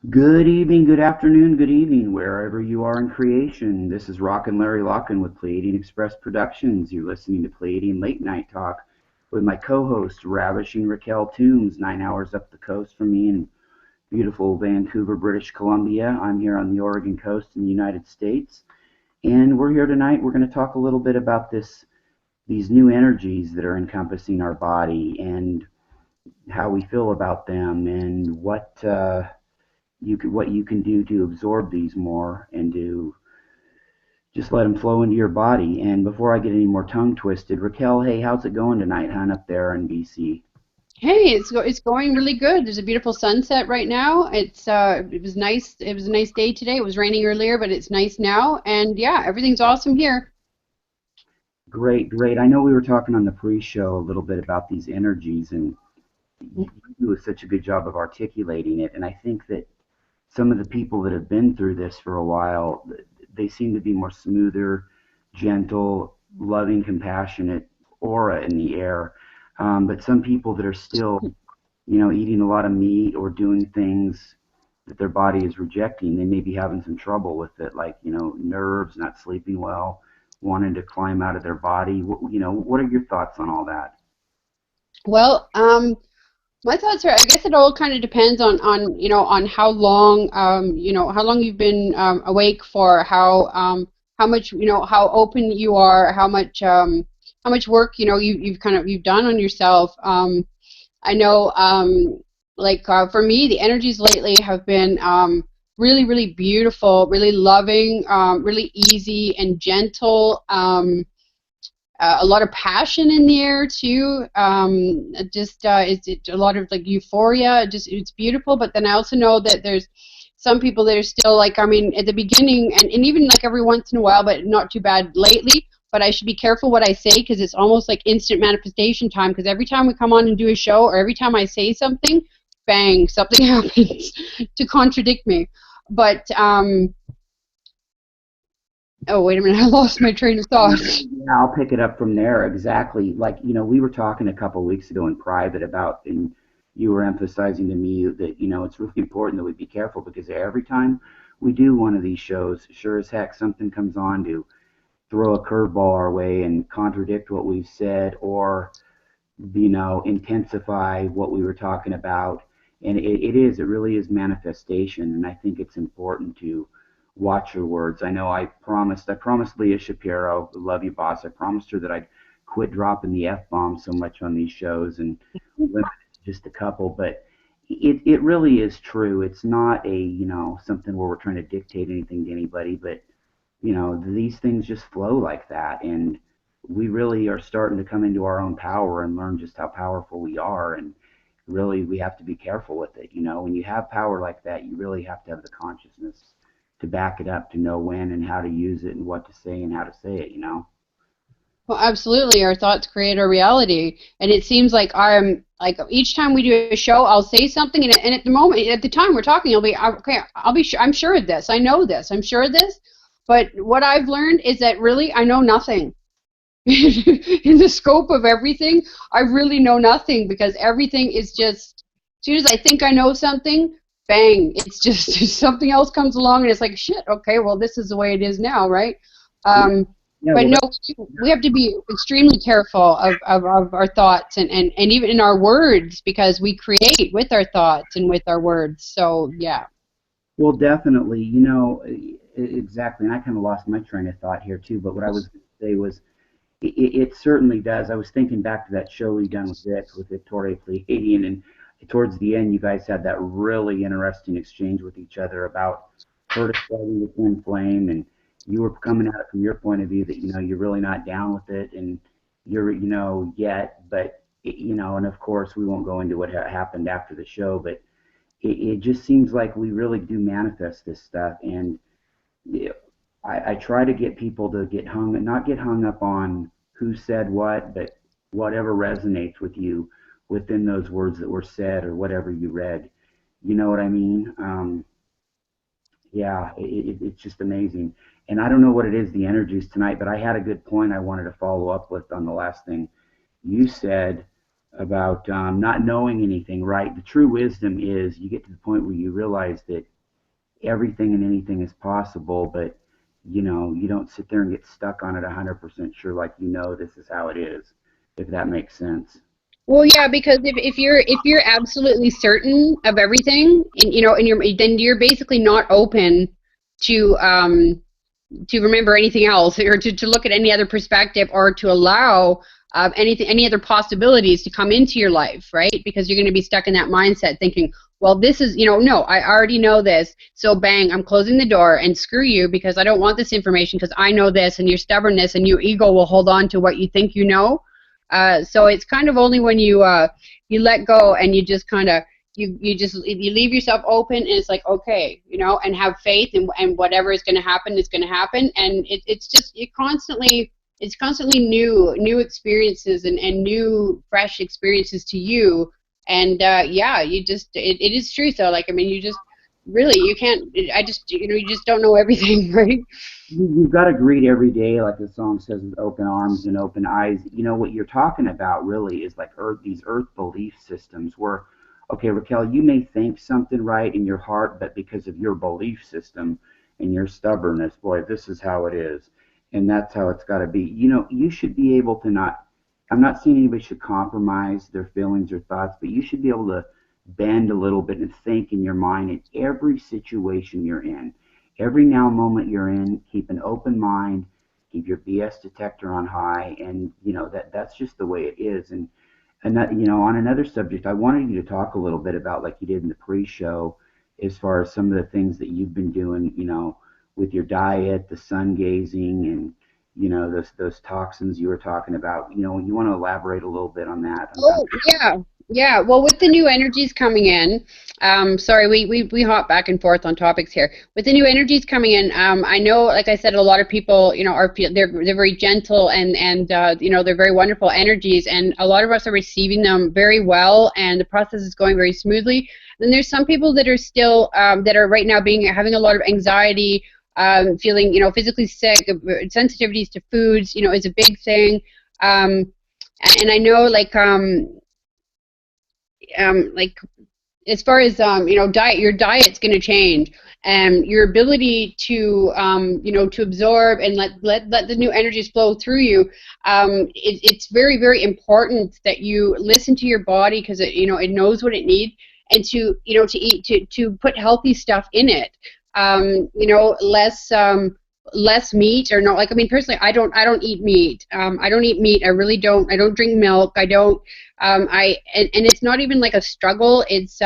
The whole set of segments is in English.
Good evening, good afternoon, good evening, wherever you are in creation. This is Rocken, Larry, Locken with Pleiadian Express Productions. You're listening to Pleiadian Late Night Talk with my co-host, Ravishing Raquel Toombs, 9 hours up the coast from me in beautiful Vancouver, British Columbia. I'm here on the Oregon coast in the United States, and we're here tonight. We're going to talk a little bit about these new energies that are encompassing our body and how we feel about them and what you can do to absorb these more and to just let them flow into your body. And before I get any more tongue twisted, Raquel, hey, how's it going tonight, hon, up there in BC? Hey, it's going really good. There's a beautiful sunset right now. It was nice. It was a nice day today. It was raining earlier, but it's nice now. And yeah, everything's awesome here. Great, great. I know we were talking on the pre-show a little bit about these energies, and you do such a good job of articulating it. And I think that some of the people that have been through this for a while, they seem to be more smoother, gentle, loving, compassionate aura in the air. But some people that are still, eating a lot of meat or doing things that their body is rejecting, they may be having some trouble with it, like, nerves, not sleeping well, wanting to climb out of their body. What are your thoughts on all that? Well, my thoughts are, I guess it all kind of depends on how long how long you've been awake for, how much how open you are, how much work you've done on yourself. I know, for me, the energies lately have been really, really beautiful, really loving, really easy and gentle. A lot of passion in the air too. It's a lot of like euphoria. It's beautiful. But then I also know that there's some people that are still like, I mean, at the beginning and even like every once in a while, but not too bad lately. But I should be careful what I say because it's almost like instant manifestation time. Because every time we come on and do a show, or every time I say something, bang, something happens to contradict me. But oh, wait a minute, I lost my train of thought. Yeah, I'll pick it up from there. Exactly. Like, we were talking a couple of weeks ago in private about, and you were emphasizing to me that, it's really important that we be careful because every time we do one of these shows, sure as heck, something comes on to throw a curveball our way and contradict what we've said or, intensify what we were talking about. And it really is manifestation. And I think it's important to watch your words. I promised Leah Shapiro, love you, boss. I promised her that I'd quit dropping the F bomb so much on these shows and limit it to just a couple. But it really is true. It's not something where we're trying to dictate anything to anybody, but these things just flow like that. And we really are starting to come into our own power and learn just how powerful we are. And really, we have to be careful with it. When you have power like that, you really have to have the consciousness to back it up, to know when and how to use it and what to say and how to say it. Well, absolutely. Our thoughts create our reality, and it seems like I'm like each time we do a show, I'll say something, and at the moment, at the time we're talking, I'll be okay. I'll be sure. I'm sure of this. I know this. I'm sure of this. But what I've learned is that really I know nothing. In the scope of everything, I really know nothing because everything is just as soon as I think I know something, bang! It's just something else comes along, and it's like shit. Okay, well, this is the way it is now, right? Um, Yeah, but well, no, we have to be extremely careful of our thoughts and even in our words because we create with our thoughts and with our words. So, yeah. definitely, exactly. And I kind of lost my train of thought here too. But what I was going to say was, it certainly does. I was thinking back to that show we done with Vic, with Victoria Pleiadian, and towards the end, you guys had that really interesting exchange with each other about her describing the twin flame, and you were coming at it from your point of view that you're really not down with it, and you're yet, but and of course we won't go into what happened after the show, but it just seems like we really do manifest this stuff, and yeah, I try to get people to not get hung up on who said what, but whatever resonates with you within those words that were said or whatever you read. You know what I mean? Yeah, it's just amazing. And I don't know what it is, the energies tonight, but I had a good point I wanted to follow up with on the last thing you said. not knowing anything, right? The true wisdom is you get to the point where you realize that everything and anything is possible, but you don't sit there and get stuck on it 100% sure, like this is how it is, if that makes sense. Well, yeah, because if you're absolutely certain of everything, and and then you're basically not open to remember anything else, or to look at any other perspective, or to allow any other possibilities to come into your life, right? Because you're going to be stuck in that mindset thinking, well, this is, no, I already know this, so bang, I'm closing the door, and screw you, because I don't want this information, because I know this, and your stubbornness and your ego will hold on to what you think you know. So it's kind of only when you let go, and you just kind of you leave yourself open, and it's like, okay, and have faith, and whatever is going to happen is going to happen, and it's constantly new experiences, and new fresh experiences to you, and yeah, it is true. So, like, I mean, you just really, you can't, I just, you just don't know everything, right? You've got to greet every day, like the song says, with open arms and open eyes. What you're talking about really is like these earth belief systems where, okay, Raquel, you may think something right in your heart, but because of your belief system and your stubbornness, boy, this is how it is. And that's how it's got to be. You should be able to not, I'm not saying anybody should compromise their feelings or thoughts, but you should be able to bend a little bit and think in your mind in every situation you're in. Every now moment you're in, keep an open mind, keep your BS detector on high, and that's just the way it is. And that, on another subject, I wanted you to talk a little bit about, like you did in the pre-show, as far as some of the things that you've been doing, with your diet, the sun gazing, and those toxins you were talking about. You want to elaborate a little bit on that? Oh, yeah. Yeah. Well, with the new energies coming in, sorry, we hop back and forth on topics here. With the new energies coming in, I know, like I said, a lot of people, they're very gentle, and they're very wonderful energies, and a lot of us are receiving them very well, and the process is going very smoothly. Then there's some people that are still, that are right now having a lot of anxiety, feeling, physically sick, sensitivities to foods, is a big thing. And I know, like as far as diet, your diet's going to change, and your ability to to absorb and let the new energies flow through you. It's very, very important that you listen to your body, because it knows what it needs, and to to put healthy stuff in it. Less meat, or no, like, I mean, personally, I don't eat meat. I don't eat meat. I really don't. I don't drink milk. I don't. And it's not even like a struggle. It's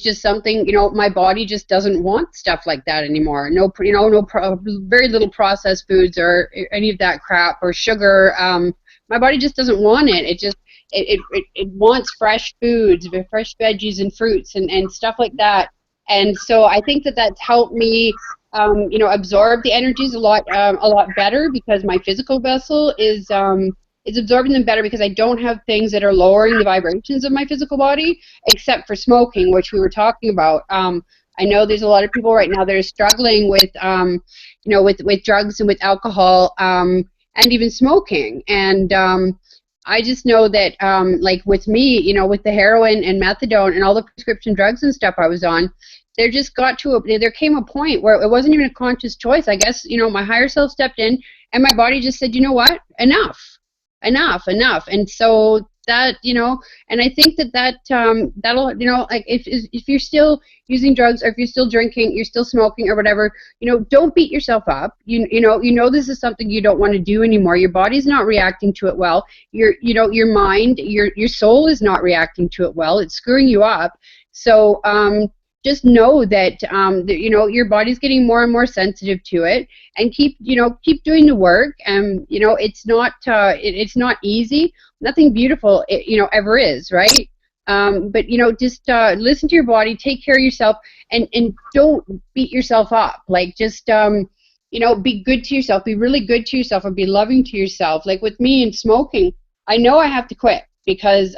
just something, my body just doesn't want stuff like that anymore. No, very little processed foods or any of that crap, or sugar. My body just doesn't want it. It wants fresh foods, fresh veggies and fruits, and stuff like that. And so I think that that's helped me, absorb the energies a lot better, because my physical vessel is absorbing them better, because I don't have things that are lowering the vibrations of my physical body, except for smoking, which we were talking about. I know there's a lot of people right now that are struggling with, with drugs and with alcohol, and even smoking. And I just know that, like with me, with the heroin and methadone and all the prescription drugs and stuff I was on, there came a point where it wasn't even a conscious choice. I guess, my higher self stepped in, and my body just said, you know what, enough. And so that, and I think that that'll, like, if you're still using drugs, or if you're still drinking, you're still smoking, or whatever, don't beat yourself up. You know this is something you don't want to do anymore. Your body's not reacting to it well. Your mind, your soul is not reacting to it well. It's screwing you up. So just know that, your body's getting more and more sensitive to it, and keep doing the work. And it's not easy. Nothing beautiful ever is, right? But just listen to your body, take care of yourself, and don't beat yourself up. Like, just be good to yourself, be really good to yourself, and be loving to yourself. Like with me and smoking, I know I have to quit, because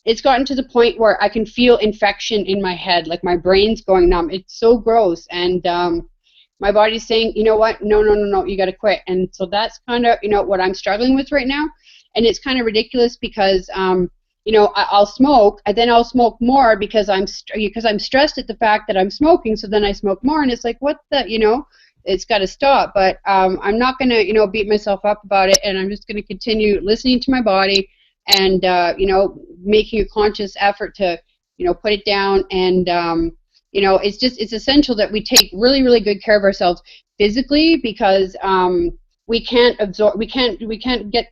it's gotten to the point where I can feel infection in my head, like my brain's going numb. It's so gross, and my body's saying, you know what, no, you got to quit. And so that's kind of what I'm struggling with right now. And it's kind of ridiculous, because I'll smoke, and then I'll smoke more because I'm stressed at the fact that I'm smoking. So then I smoke more, and it's like, what the, it's got to stop. But I'm not gonna, beat myself up about it, and I'm just gonna continue listening to my body, and making a conscious effort to, put it down. And it's essential that we take really, really good care of ourselves physically, because we can't get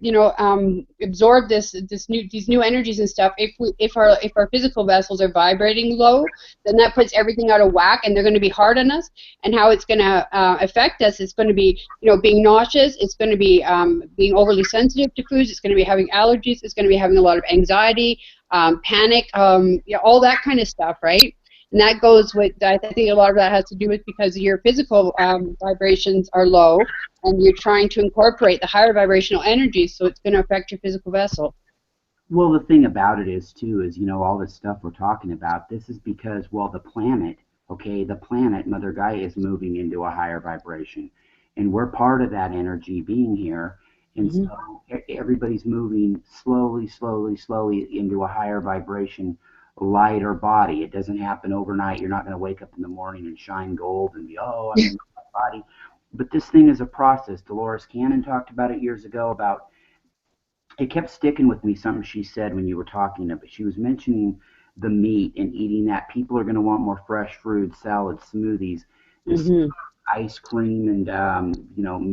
absorb these new energies and stuff if our physical vessels are vibrating low. Then that puts everything out of whack, and they're going to be hard on us. And how it's going to affect us, it's going to be being nauseous, it's going to be being overly sensitive to foods, it's going to be having allergies, it's going to be having a lot of anxiety, panic, all that kind of stuff, right? And that goes with, I think a lot of that has to do with because your physical vibrations are low, and you're trying to incorporate the higher vibrational energy, so it's going to affect your physical vessel. Well, the thing about it is, too, is, all this stuff we're talking about, this is because, well, the planet, Mother Gaia, is moving into a higher vibration. And we're part of that energy being here. And so everybody's moving slowly, slowly, slowly into a higher vibration, lighter body. It doesn't happen overnight. You're not going to wake up in the morning and shine gold and be, oh, I'm in my body. But this thing is a process. Dolores Cannon talked about it years ago. About it kept sticking with me, something she said when you were talking about. She was mentioning the meat and eating that. People are going to want more fresh fruit, salads, smoothies. This ice cream and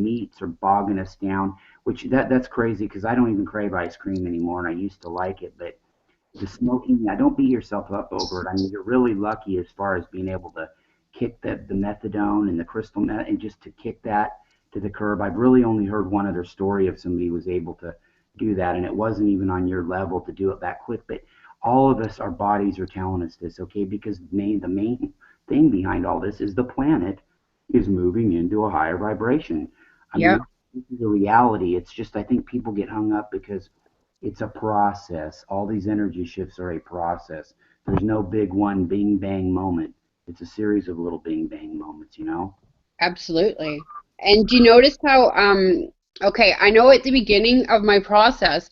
meats are bogging us down. Which that's crazy, because I don't even crave ice cream anymore, and I used to like it, but the smoking, don't beat yourself up over it. I mean, you're really lucky as far as being able to kick the methadone and the crystal meth, and just to kick that to the curb. I've really only heard one other story of somebody who was able to do that, and it wasn't even on your level to do it that quick. But all of us, our bodies are telling us this, okay? Because the main thing behind all this is the planet is moving into a higher vibration. I mean, this is a reality. It's just, I think people get hung up because it's a process. All these energy shifts are a process. There's no big one bing bang moment. It's a series of little bing bang moments, Absolutely. And do you notice how okay, I know at the beginning of my process,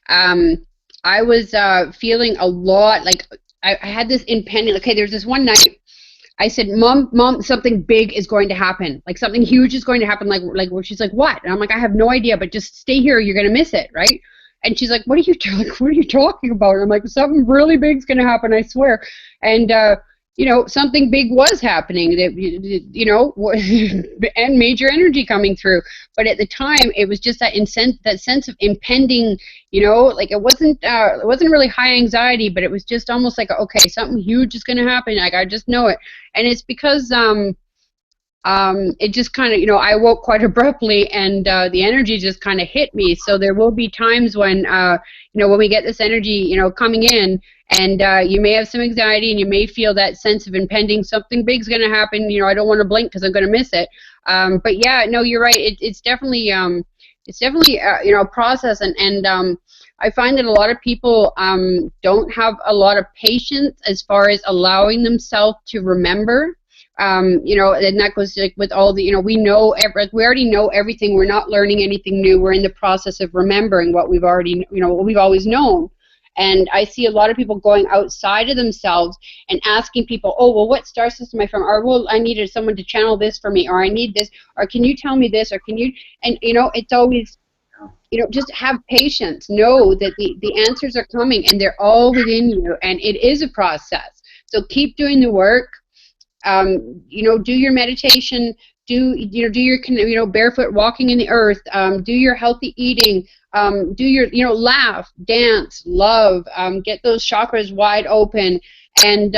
I was feeling a lot like I had this impending. Okay, there's this one night I said, Mom, something big is going to happen. Like something huge is going to happen. Like where she's like, what? And I'm like, I have no idea, but just stay here. You're going to miss it, right? And she's like, what are you talking about? And I'm like, something really big's going to happen, I swear. And, something big was happening, that, and major energy coming through. But at the time, it was just that sense of impending, like it wasn't really high anxiety, but it was just almost like, okay, something huge is going to happen. Like, I just know it. And it's because, it just kind of, I woke quite abruptly, and the energy just kind of hit me. So there will be times when, when we get this energy, coming in, and you may have some anxiety, and you may feel that sense of impending something big's going to happen. I don't want to blink because I'm going to miss it. But yeah, no, you're right. It's definitely a process, and I find that a lot of people don't have a lot of patience as far as allowing themselves to remember. And that goes like with all the, we already know everything. We're not learning anything new. We're in the process of remembering what we've already, what we've always known. And I see a lot of people going outside of themselves and asking people, oh, well, what star system am I from? Or, well, I needed someone to channel this for me, or I need this, or can you tell me this, or can you, and, it's always, just have patience. Know that the answers are coming, and they're all within you, and it is a process. So keep doing the work. Do your meditation, do your barefoot walking in the earth, do your healthy eating, do your laugh, dance, love, get those chakras wide open, and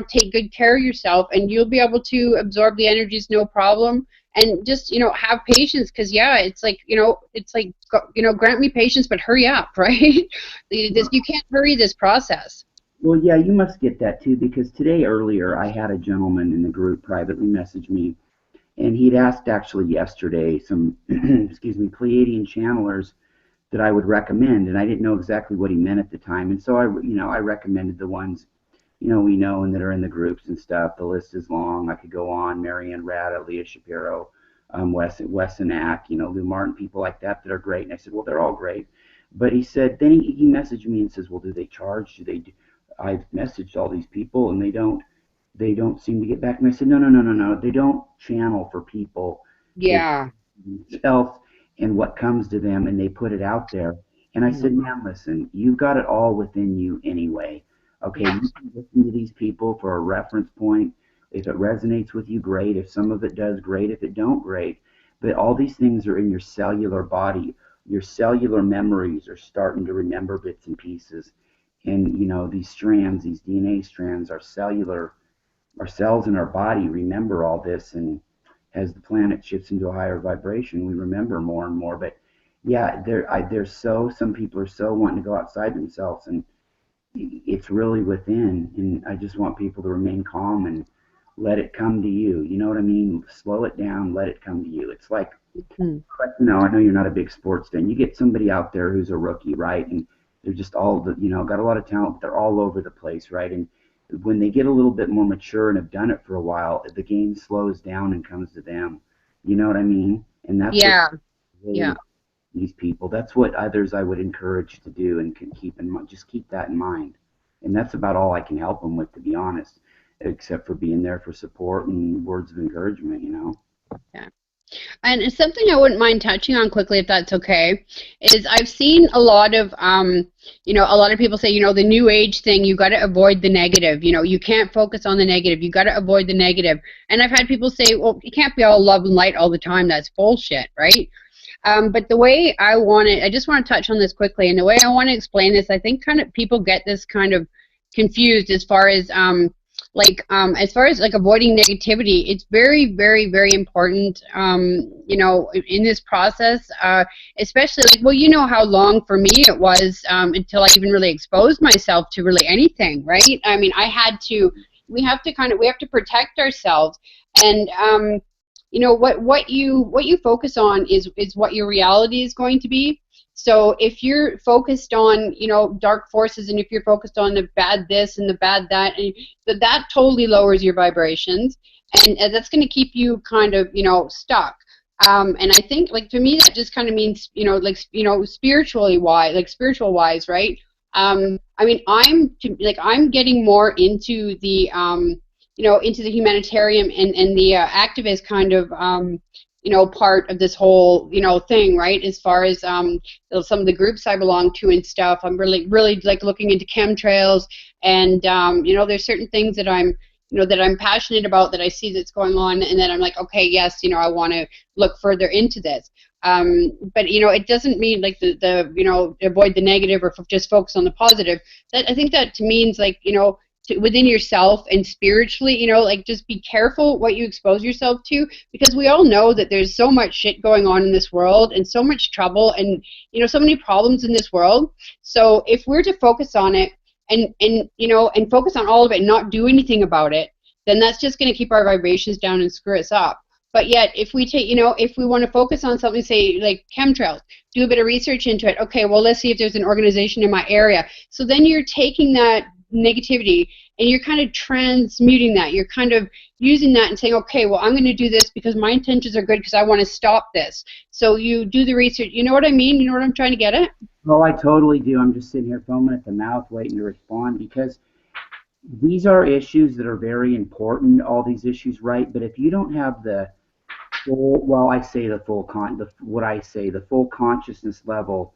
take good care of yourself, and you'll be able to absorb the energies no problem. And just have patience, because it's like grant me patience, but hurry up, right? You can't hurry this process. Well, yeah, you must get that too, because today earlier I had a gentleman in the group privately message me, and he'd asked actually yesterday some, excuse me, Pleiadian channelers that I would recommend, and I didn't know exactly what he meant at the time, and so I recommended the ones, we know and that are in the groups and stuff. The list is long. I could go on: Marianne Rada, Leah Shapiro, Wes Anak, Lou Martin, people like that are great. And I said, well, they're all great. But he said, then he messaged me and says, well, do they charge? Do they do? I've messaged all these people and they don't seem to get back. And I said, no, no, no, no, no. They don't channel for people. They Yeah. themselves and what comes to them, and they put it out there. And I said, Mhm. man, listen, you've got it all within you anyway. Okay, Yeah. you can listen to these people for a reference point. If it resonates with you, great. If some of it does, great. If it don't, great. But all these things are in your cellular body. Your cellular memories are starting to remember bits and pieces. And these strands, these DNA strands, our cells in our body remember all this, and as the planet shifts into a higher vibration, we remember more and more. But yeah, some people are so wanting to go outside themselves, and it's really within. And I just want people to remain calm and let it come to you. You know what I mean? Slow it down, let it come to you. It's like, Mhm. I know you're not a big sports fan. You get somebody out there who's a rookie, right? And they're just got a lot of talent, but they're all over the place, right? And when they get a little bit more mature and have done it for a while, the game slows down and comes to them. You know what I mean? And that's what Yeah. really Yeah. these people. That's what others I would encourage to do, and can keep in mind. Just keep that in mind. And that's about all I can help them with, to be honest, except for being there for support and words of encouragement. Yeah. And it's something I wouldn't mind touching on quickly, if that's okay, is I've seen a lot of, a lot of people say, the new age thing, you got to avoid the negative. You can't focus on the negative. You got to avoid the negative. And I've had people say, well, you can't be all love and light all the time. That's bullshit, right? But the way I just want to touch on this quickly, and the way I want to explain this, I think kind of people get this kind of confused as far as like avoiding negativity. It's very, very, very important, in this process, especially like, well, you know how long for me it was until I even really exposed myself to really anything, right? I mean, we have to protect ourselves, and what you focus on is what your reality is going to be. So if you're focused on dark forces, and if you're focused on the bad this and the bad that, and that totally lowers your vibrations, and that's going to keep you kind of stuck. And I think, like, to me, that just kind of means spiritual wise, right? I mean, I'm getting more into the into the humanitarian and the activist kind of part of this whole thing, right? As far as some of the groups I belong to and stuff, I'm really really like looking into chemtrails, and there's certain things that I'm passionate about, that I see that's going on, and then I'm like, okay, yes, I want to look further into this. But it doesn't mean like the avoid the negative or just focus on the positive. That I think that means like within yourself and spiritually, like, just be careful what you expose yourself to, because we all know that there's so much shit going on in this world, and so much trouble, and so many problems in this world. So if we're to focus on it, and focus on all of it and not do anything about it, then that's just going to keep our vibrations down and screw us up. But yet, if we take, if we want to focus on something, say like chemtrails, do a bit of research into it. Okay, well, let's see if there's an organization in my area. So then you're taking that negativity and you're kind of transmuting that. You're kind of using that and saying, okay, well, I'm going to do this because my intentions are good, because I want to stop this. So you do the research. You know what I mean? You know what I'm trying to get at? Oh, I totally do. I'm just sitting here foaming at the mouth waiting to respond, because these are issues that are very important, all these issues, right? But if you don't have the full, well, I say the full consciousness level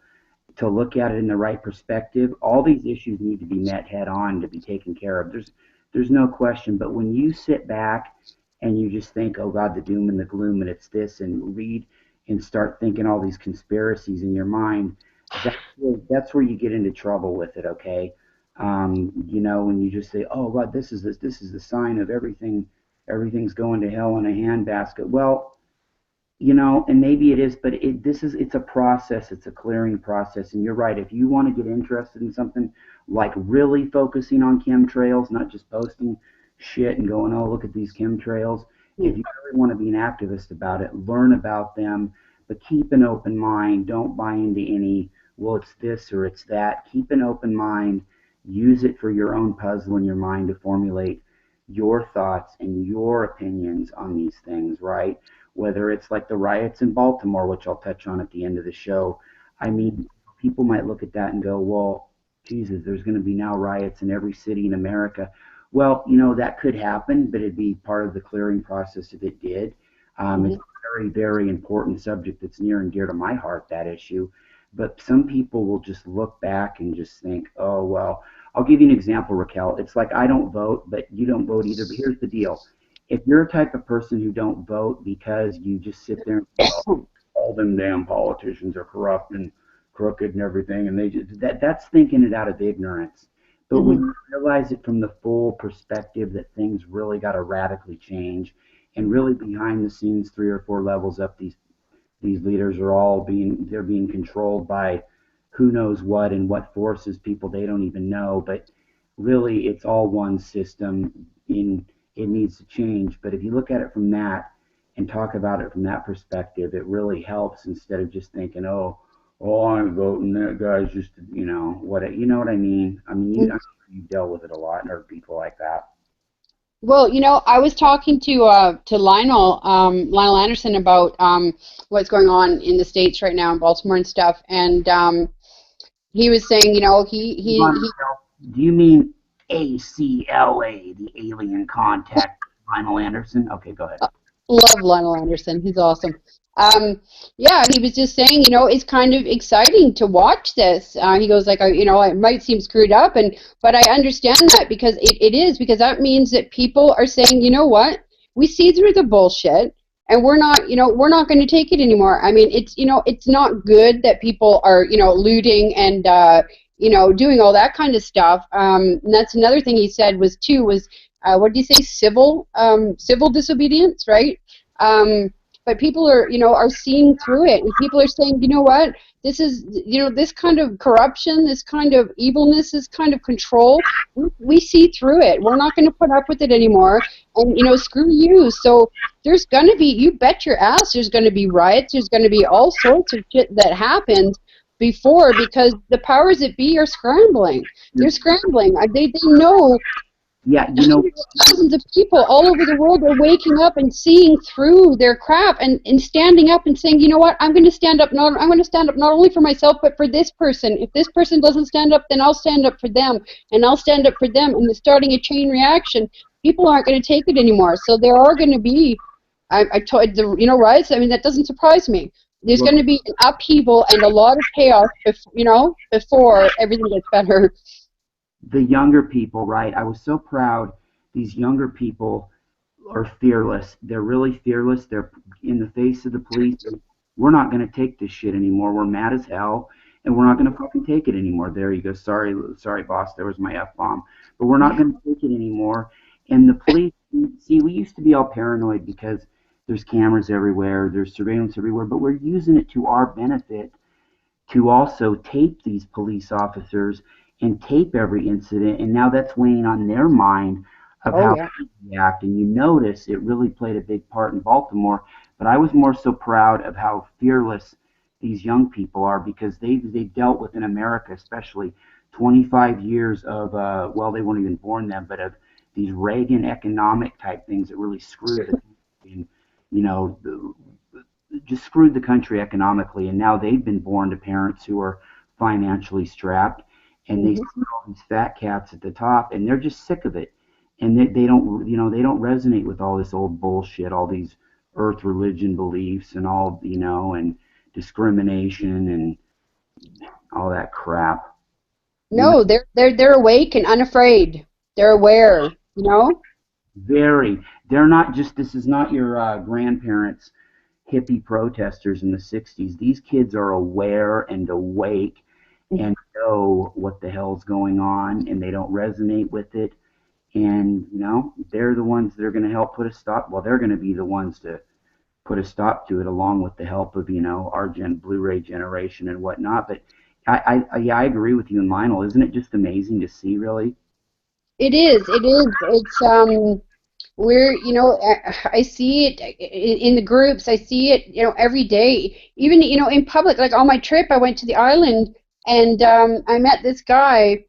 to look at it in the right perspective, all these issues need to be met head on to be taken care of. There's no question. But when you sit back and you just think, oh God, the doom and the gloom, and it's this, and read and start thinking all these conspiracies in your mind, that's where you get into trouble with it. Okay, when you just say, oh God, this is the sign of everything's going to hell in a handbasket. Well, and maybe it is, but it's a process. It's a clearing process. And you're right. If you want to get interested in something like really focusing on chemtrails, not just posting shit and going, oh, look at these chemtrails. If you really want to be an activist about it, learn about them, but keep an open mind. Don't buy into any, well, it's this or it's that. Keep an open mind. Use it for your own puzzle in your mind to formulate your thoughts and your opinions on these things, right? Whether it's like the riots in Baltimore, which I'll touch on at the end of the show. I mean, people might look at that and go, well, Jesus, there's going to be now riots in every city in America. Well, that could happen, but it'd be part of the clearing process if it did. It's Mhm. a very, very important subject that's near and dear to my heart, that issue. But some people will just look back and just think, oh, well, I'll give you an example, Raquel. It's like I don't vote, but you don't vote either. But here's the deal. If you're a type of person who don't vote because you just sit there and say, oh, all them damn politicians are corrupt and crooked and everything, and they just that's thinking it out of ignorance. But when Mhm. you realize it from the full perspective that things really got to radically change, and really behind the scenes, 3 or 4 levels up, these leaders are all they're being controlled by who knows what and what forces, people they don't even know. But really, it's all one system. It needs to change. But if you look at it from that and talk about it from that perspective, it really helps instead of just thinking, oh, I'm voting. That guy's just, what I mean. I mean, you dealt with it a lot and heard people like that. Well, I was talking to Lionel Anderson about what's going on in the States right now in Baltimore and stuff, and he was saying, Do you mean ACLA, the Alien Contact, Lionel Anderson? Okay, go ahead. love Lionel Anderson. He's awesome. Yeah, he was just saying, it's kind of exciting to watch this. He goes like, it might seem screwed up, but I understand that because it is, because that means that people are saying, you know what, we see through the bullshit, and we're not going to take it anymore. I mean, it's not good that people are, looting and doing all that kind of stuff. And that's another thing he said was what did you say, civil disobedience, right? But people are seeing through it, and people are saying, you know what, this is, this kind of corruption, this kind of evilness, this kind of control, we see through it. We're not going to put up with it anymore, and screw you. So there's going to be, you bet your ass, there's going to be riots, there's going to be all sorts of shit that happens before, because the powers that be are scrambling. They're scrambling. They know Yeah, hundreds of thousands of people all over the world are waking up and seeing through their crap, and standing up and saying, you know what, I'm going to stand up. I'm going to stand up not only for myself but for this person. If this person doesn't stand up, then I'll stand up for them, and I'll stand up for them, and it's starting a chain reaction. People aren't going to take it anymore. So there are going to be, I told the riots. I mean, that doesn't surprise me. There's well, going to be an upheaval and a lot of chaos, before everything gets better. the younger people, right? I was so proud. These younger people are fearless. They're really fearless. They're in the face of the police. We're not going to take this shit anymore. We're mad as hell, and we're not going to fucking take it anymore. There you go. Sorry, sorry, boss. There was my F bomb. But we're not going to take it anymore. And the police, see, we used to be all paranoid because there's cameras everywhere, there's surveillance everywhere, but we're using it to our benefit to also tape these police officers and tape every incident, and now that's weighing on their mind of Oh how yeah. they act. And you notice it really played a big part in Baltimore, but I was more so proud of how fearless these young people are, because they dealt with, in America especially, 25 years of well, they weren't even born then, but of these Reagan economic type things that really screwed the country, and you know just screwed the country economically. And now they've been born to parents who are financially strapped, and they see Hmm. all these fat cats at the top, and they're just sick of it. And they don't, they don't resonate with all this old bullshit, all these earth religion beliefs, and all, and discrimination and all that crap. You know, No, they're awake and unafraid. They're aware, very. They're not just. This is not your grandparents' hippie protesters in the '60s. These kids are aware and awake and know what the hell's going on, and they don't resonate with it. And they're the ones that are going to help put a stop. Well, they're going to be the ones to put a stop to it, along with the help of our Blu-ray generation and whatnot. But yeah, I agree with you and Lionel. Isn't it just amazing to see, really? It is. It is. It's we're I see it in the groups. I see it every day. Even in public. Like on my trip, I went to the island, and I met this guy,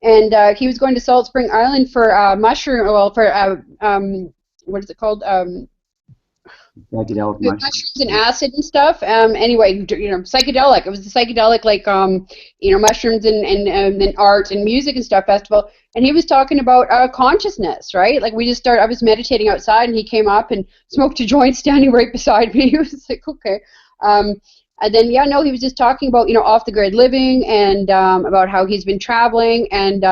and he was going to Salt Spring Island for mushroom. Well, for what is it called? Psychedelic With mushrooms. mushrooms and acid and stuff. Anyway, psychedelic. It was the psychedelic, like mushrooms and art and music and stuff festival. And he was talking about consciousness, right? Like we just started. I was meditating outside, and he came up and smoked a joint, standing right beside me. He was like, okay. Um, and then yeah, no, he was just talking about off the grid living and about how he's been traveling, and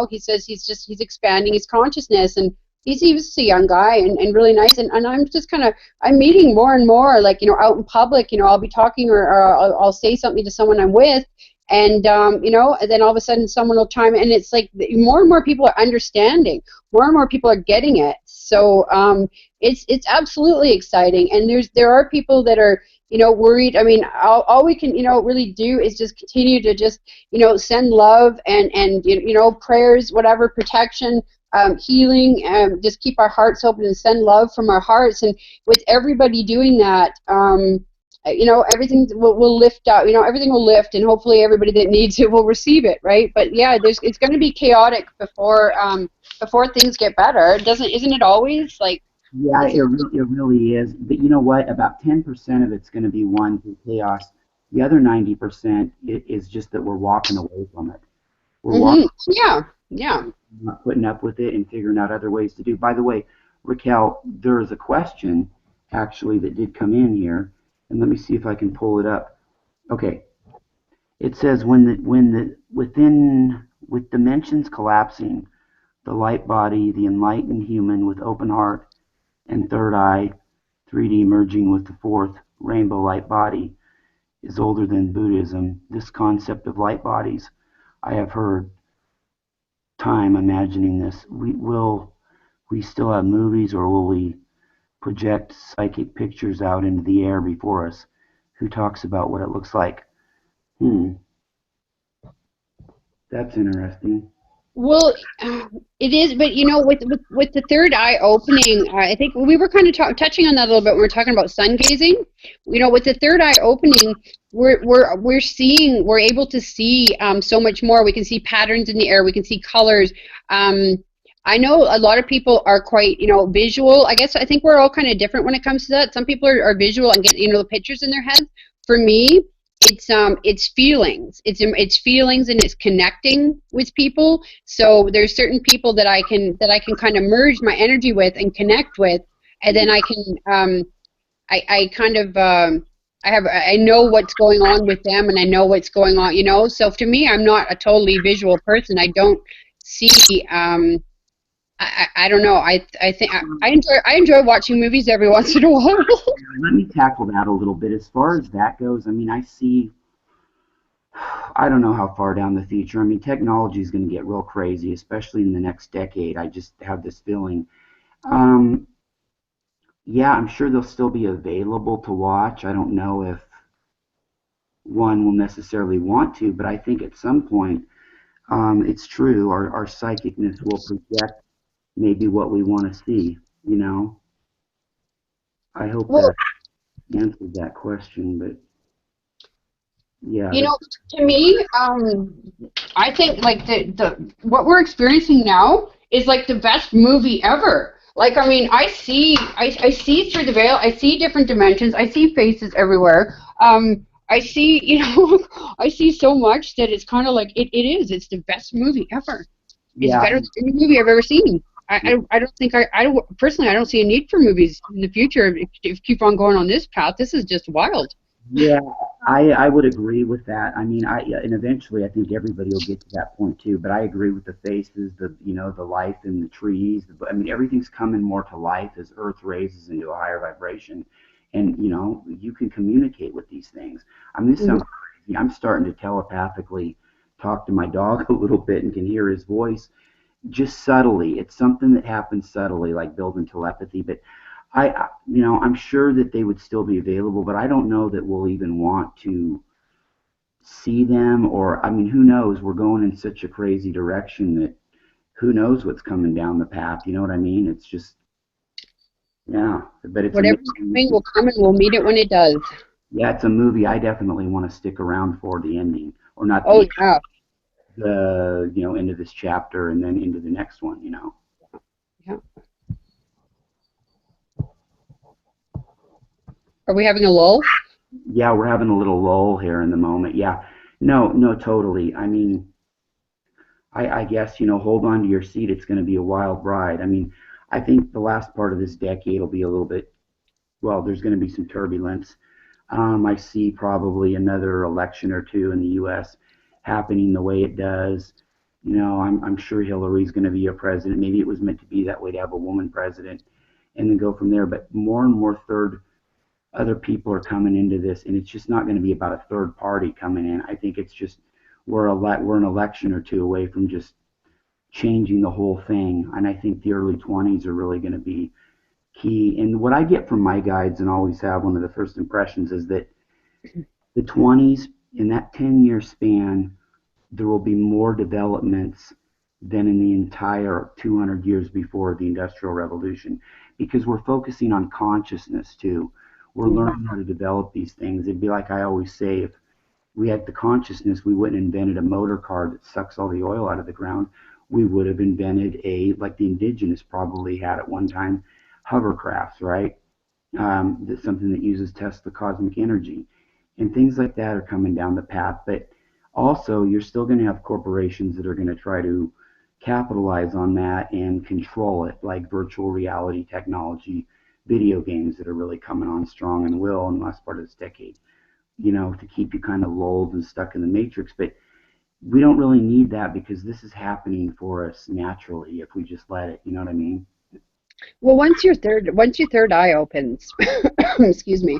he says he's expanding his consciousnness, and he was a young guy and really nice, and I'm just kind of I'm meeting more and more, like, out in public, I'll be talking or I'll say something to someone I'm with, and, and then all of a sudden someone will chime in, and it's like more and more people are understanding, more and more people are getting it. So it's absolutely exciting, and there are people that are, worried. I mean, all we can, really do is just continue to just, send love and prayers, whatever, protection, healing, just keep our hearts open and send love from our hearts. And with everybody doing that, everything will lift up. Everything will lift, and hopefully everybody that needs it will receive it, right? But yeah, it's going to be chaotic before things get better. Isn't it always like? Yeah, it really is. But you know what? About 10% of it's going to be one through chaos. The other 90% is just that we're walking away from it. We're walking, Yeah, yeah. not putting up with it and figuring out other ways to do. By the way, Raquel, there is a question actually that did come in here, and let me see if I can pull it up. Okay, it says with dimensions collapsing, the light body, the enlightened human with open heart and third eye, 3D merging with the fourth rainbow light body, is older than Buddhism. This concept of light bodies, I have heard time imagining this. Will we still have movies, or will we project psychic pictures out into the air before us? Who talks about what it looks like? That's interesting. Well, it is, but with the third eye opening, I think we were kind of touching on that a little bit when we were talking about sun gazing. With the third eye opening, we're able to see so much more. We can see patterns in the air. We can see colors. I know a lot of people are quite, visual. I think we're all kind of different when it comes to that. Some people are visual and get, the pictures in their heads. For me, it's feelings. It's feelings, and it's connecting with people. So there's certain people that I can kind of merge my energy with and connect with, and then I can I kind of I know what's going on with them, and I know what's going on. So to me, I'm not a totally visual person. I don't see I don't know. I think I enjoy watching movies every once in a while. Let me tackle that a little bit. As far as that goes, I mean, I don't know how far down the future. I mean, technology is going to get real crazy, especially in the next decade. I just have this feeling. Um, yeah, I'm sure they'll still be available to watch. I don't know if one will necessarily want to, but I think at some point, it's true. Our psychicness will project maybe what we want to see. You know, I hope Well, that answered that question. But yeah, You know, to me, I think like the what we're experiencing now is like the best movie ever. Like, I mean, I see through the veil. I see different dimensions. I see faces everywhere. I see, I see so much that it's kind of like it is. It's the best movie ever. It's yeah, better than any movie I've ever seen. I don't think I don't personally I don't see a need for movies in the future if keep on going on this path. This is just wild. yeah. I would agree with that. I mean, and eventually I think everybody will get to that point too. But I agree with the faces, the life in the trees. I mean, everything's coming more to life as Earth raises into a higher vibration, and you can communicate with these things. I mean, this sounds crazy. I'm starting to telepathically talk to my dog a little bit and can hear his voice just subtly. It's something that happens subtly, like building telepathy. But I'm sure that they would still be available, but I don't know that we'll even want to see them. Or, I mean, who knows? We're going in such a crazy direction that who knows what's coming down the path. You know what I mean? It's just, yeah. But it's Whatever's amazing. coming will come, and we'll meet it when it does. Yeah, it's a movie I definitely want to stick around for the ending, or not Oh yeah. the end of this chapter and then into the next one. Yeah. Are we having a lull? Yeah, we're having a little lull here in the moment. Yeah. No, no, totally. I mean, I guess, hold on to your seat. It's going to be a wild ride. I mean, I think the last part of this decade will be a little bit, well, there's going to be some turbulence. I see probably another election or two in the U.S. happening the way it does. I'm sure Hillary's going to be a president. Maybe it was meant to be that way to have a woman president and then go from there. But more and more other people are coming into this, and it's just not going to be about a third party coming in. I think it's just we're an election or two away from just changing the whole thing. And I think the early 20s are really going to be key. And what I get from my guides and always have one of the first impressions is that the 20s, in that 10-year span, there will be more developments than in the entire 200 years before the Industrial Revolution, because we're focusing on consciousness too. We're learning how to develop these things. It'd be like I always say, if we had the consciousness, we wouldn't have invented a motor car that sucks all the oil out of the ground. We would have invented like the indigenous probably had at one time, hovercrafts, right? That's something that uses Tesla cosmic energy. And things like that are coming down the path. But also, you're still going to have corporations that are going to try to capitalize on that and control it, like virtual reality technology, video games that are really coming on strong and will in the last part of this decade, to keep you kind of lulled and stuck in the matrix. But we don't really need that because this is happening for us naturally if we just let it. You know what I mean? Well, once your third eye opens, excuse me,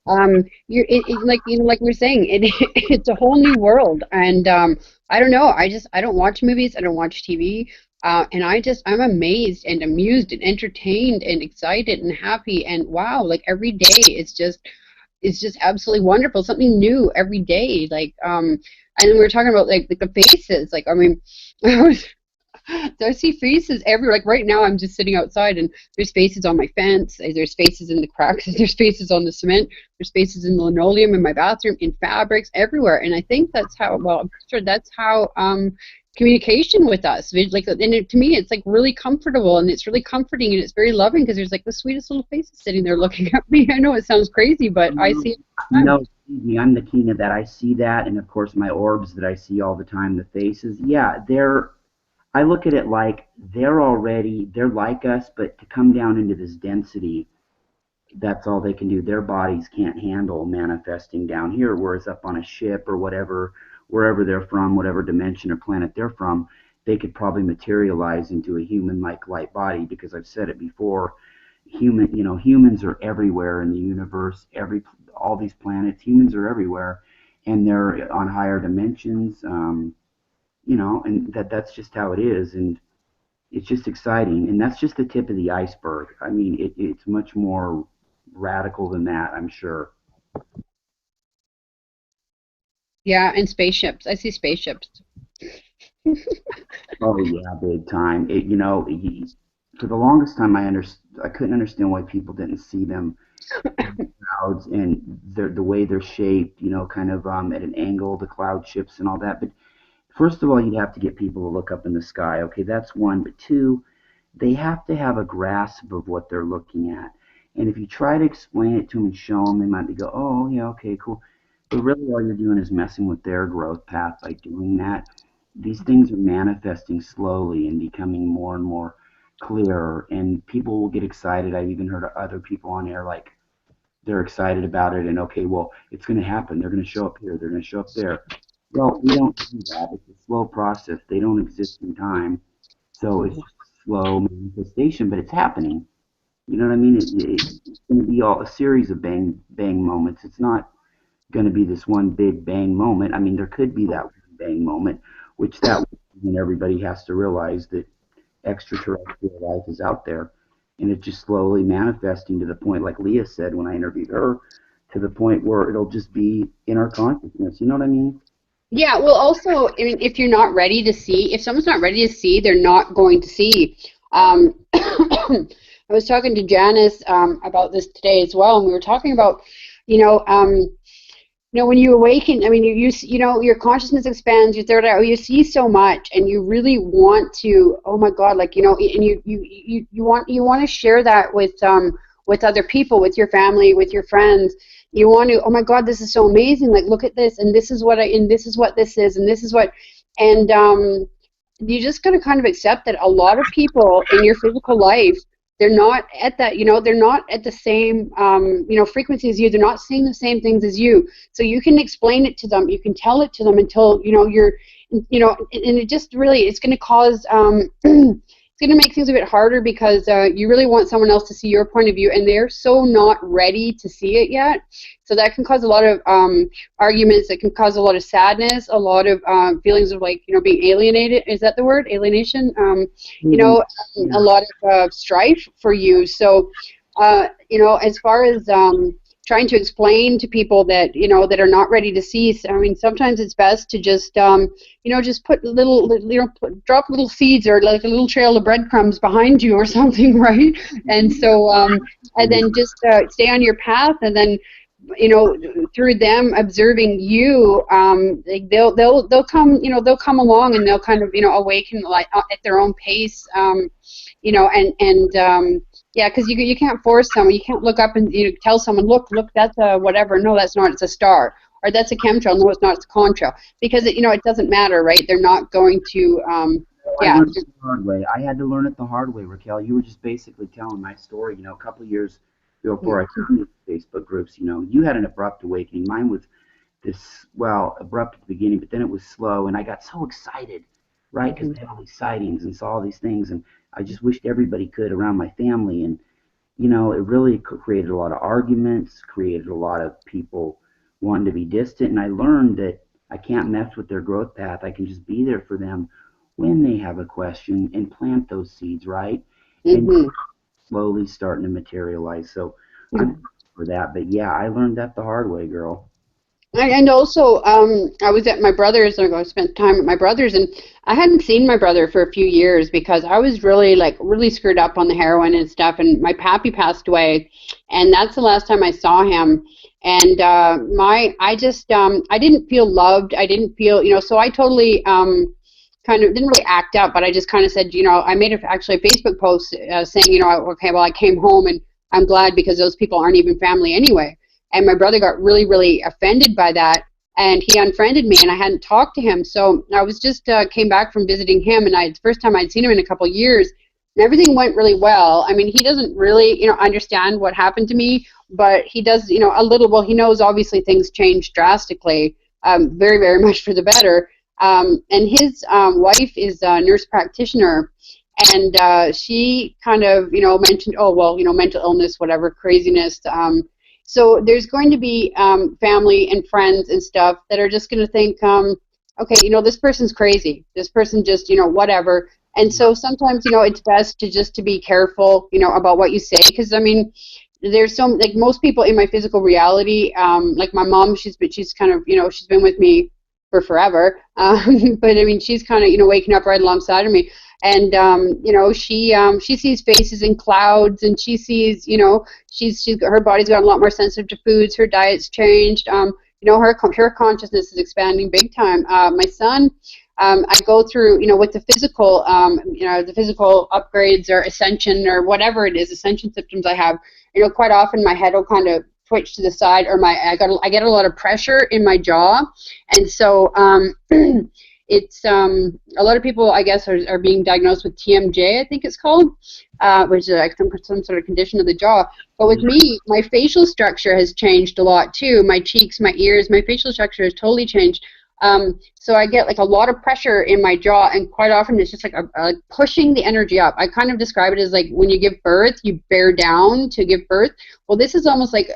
like like we are saying, it's a whole new world, and I don't know, I don't watch movies, I don't watch TV, and I'm amazed and amused and entertained and excited and happy, and wow, like every day it's just absolutely wonderful, something new every day, and we were talking about like the faces, like I mean. I was So I see faces everywhere. Like right now, I'm just sitting outside, and there's faces on my fence. There's faces in the cracks. There's faces on the cement. There's faces in the linoleum in my bathroom, in fabrics, everywhere. And I think that's how. Well, I'm sure that's how communication with us. Like, and to me, it's like really comfortable, and it's really comforting, and it's very loving because there's like the sweetest little faces sitting there looking at me. I know it sounds crazy, but I see it all the time. No, excuse me, I'm the king of that. I see that, and of course my orbs that I see all the time, the faces. Yeah, I look at it like they're like us, but to come down into this density, that's all they can do. Their bodies can't handle manifesting down here, whereas up on a ship or whatever, wherever they're from, whatever dimension or planet they're from, they could probably materialize into a human-like light body, because I've said it before, humans are everywhere in the universe, all these planets, humans are everywhere, and they're on higher dimensions, and that's just how it is, and it's just exciting, and that's just the tip of the iceberg. I mean, it's much more radical than that, I'm sure. Yeah, and spaceships. I see spaceships. Oh yeah, big time. For the longest time, I couldn't understand why people didn't see them in the clouds, and the way they're shaped, kind of at an angle, the cloud ships and all that. But first of all, you'd have to get people to look up in the sky. Okay, that's one. But two, they have to have a grasp of what they're looking at. And if you try to explain it to them and show them, they might be go, oh, yeah, okay, cool. But really, all you're doing is messing with their growth path by doing that. These things are manifesting slowly and becoming more and more clearer, and people will get excited. I've even heard of other people on air like they're excited about it, and okay, well, it's going to happen. They're going to show up here. They're going to show up there. Well, we don't do that. It's a slow process. They don't exist in time, so it's just a slow manifestation, but it's happening. You know what I mean? It's going to be all a series of bang bang moments. It's not going to be this one big bang moment. I mean, there could be that one bang moment, which that when everybody has to realize that extraterrestrial life is out there, and it's just slowly manifesting to the point, like Leah said when I interviewed her, to the point where it'll just be in our consciousness. You know what I mean? Yeah, well, also, I mean, if you're not ready to see, if someone's not ready to see, they're not going to see. I was talking to Janice about this today as well, and we were talking about, you know, when you awaken, I mean, your consciousness expands, your third eye, you see so much, and you really want to, oh my God, like, and you want to share that with other people, with your family, with your friends. You want to, oh my God, this is so amazing. Like, look at this, and this is what and this is what this is, and this is what, and you just got to kind of accept that a lot of people in your physical life, they're not at that, they're not at the same, frequency as you. They're not seeing the same things as you. So you can explain it to them. You can tell it to them until, you're, and it just really, it's going to cause, it's going to make things a bit harder because you really want someone else to see your point of view, and they're so not ready to see it yet. So that can cause a lot of arguments. It can cause a lot of sadness, a lot of feelings of like, being alienated. Is that the word? Alienation? A lot of strife for you. So, as far as trying to explain to people that that are not ready to see. I mean, sometimes it's best to just just put drop little seeds or like a little trail of breadcrumbs behind you or something, right? And so and then just stay on your path, and then through them observing you, they'll come they'll come along, and they'll kind of awaken like at their own pace, yeah, because you can't force someone. You can't look up and tell someone, look, that's a whatever. No, that's not. It's a star. Or that's a chemtrail. No, it's not. It's a contrail. Because it doesn't matter, right? They're not going to. I learned it the hard way. I had to learn it the hard way, Raquel. You were just basically telling my story. A couple of years before I joined the Facebook groups, you had an abrupt awakening. Mine was abrupt at the beginning, but then it was slow, and I got so excited, right? Because I had all these sightings and saw all these things, and I just wished everybody could around my family, and it really created a lot of arguments, created a lot of people wanting to be distant, and I learned that I can't mess with their growth path. I can just be there for them when they have a question and plant those seeds, right? And slowly starting to materialize. So I'm for that, but yeah, I learned that the hard way, girl. And also, I was at my brother's, I spent time at my brother's, and I hadn't seen my brother for a few years because I was really screwed up on the heroin and stuff, and my pappy passed away, and that's the last time I saw him. And I didn't feel loved. I didn't feel, so I totally kind of didn't really act up, but I just kind of said, I made actually a Facebook post saying, okay, well, I came home, and I'm glad because those people aren't even family anyway. And my brother got really, really offended by that, and he unfriended me, and I hadn't talked to him. So I was just came back from visiting him, and it's the first time I'd seen him in a couple of years, and everything went really well. I mean, he doesn't really, understand what happened to me, but he does, a little. Well, he knows obviously things changed drastically, very, very much for the better. And his wife is a nurse practitioner, and she kind of, mentioned, oh well, mental illness, whatever, craziness. So there's going to be family and friends and stuff that are just going to think, okay, this person's crazy. This person just, whatever. And so sometimes, it's best to be careful, about what you say, because I mean, there's like most people in my physical reality, like my mom, she's kind of, she's been with me for forever, but I mean, she's kind of, waking up right alongside of me. And she sees faces in clouds, and she sees, her body's gotten a lot more sensitive to foods. Her diet's changed. Her consciousness is expanding big time. My son, I go through, with the physical, the physical upgrades or ascension or whatever it is, ascension symptoms I have. Quite often my head will kind of twitch to the side, or I get a lot of pressure in my jaw, and so it's a lot of people, I guess, are being diagnosed with TMJ, I think it's called, which is like some sort of condition of the jaw. But with me, my facial structure has changed a lot too. My cheeks, my ears, my facial structure has totally changed. So I get like a lot of pressure in my jaw, and quite often it's just like pushing the energy up. I kind of describe it as like when you give birth, you bear down to give birth. Well, this is almost like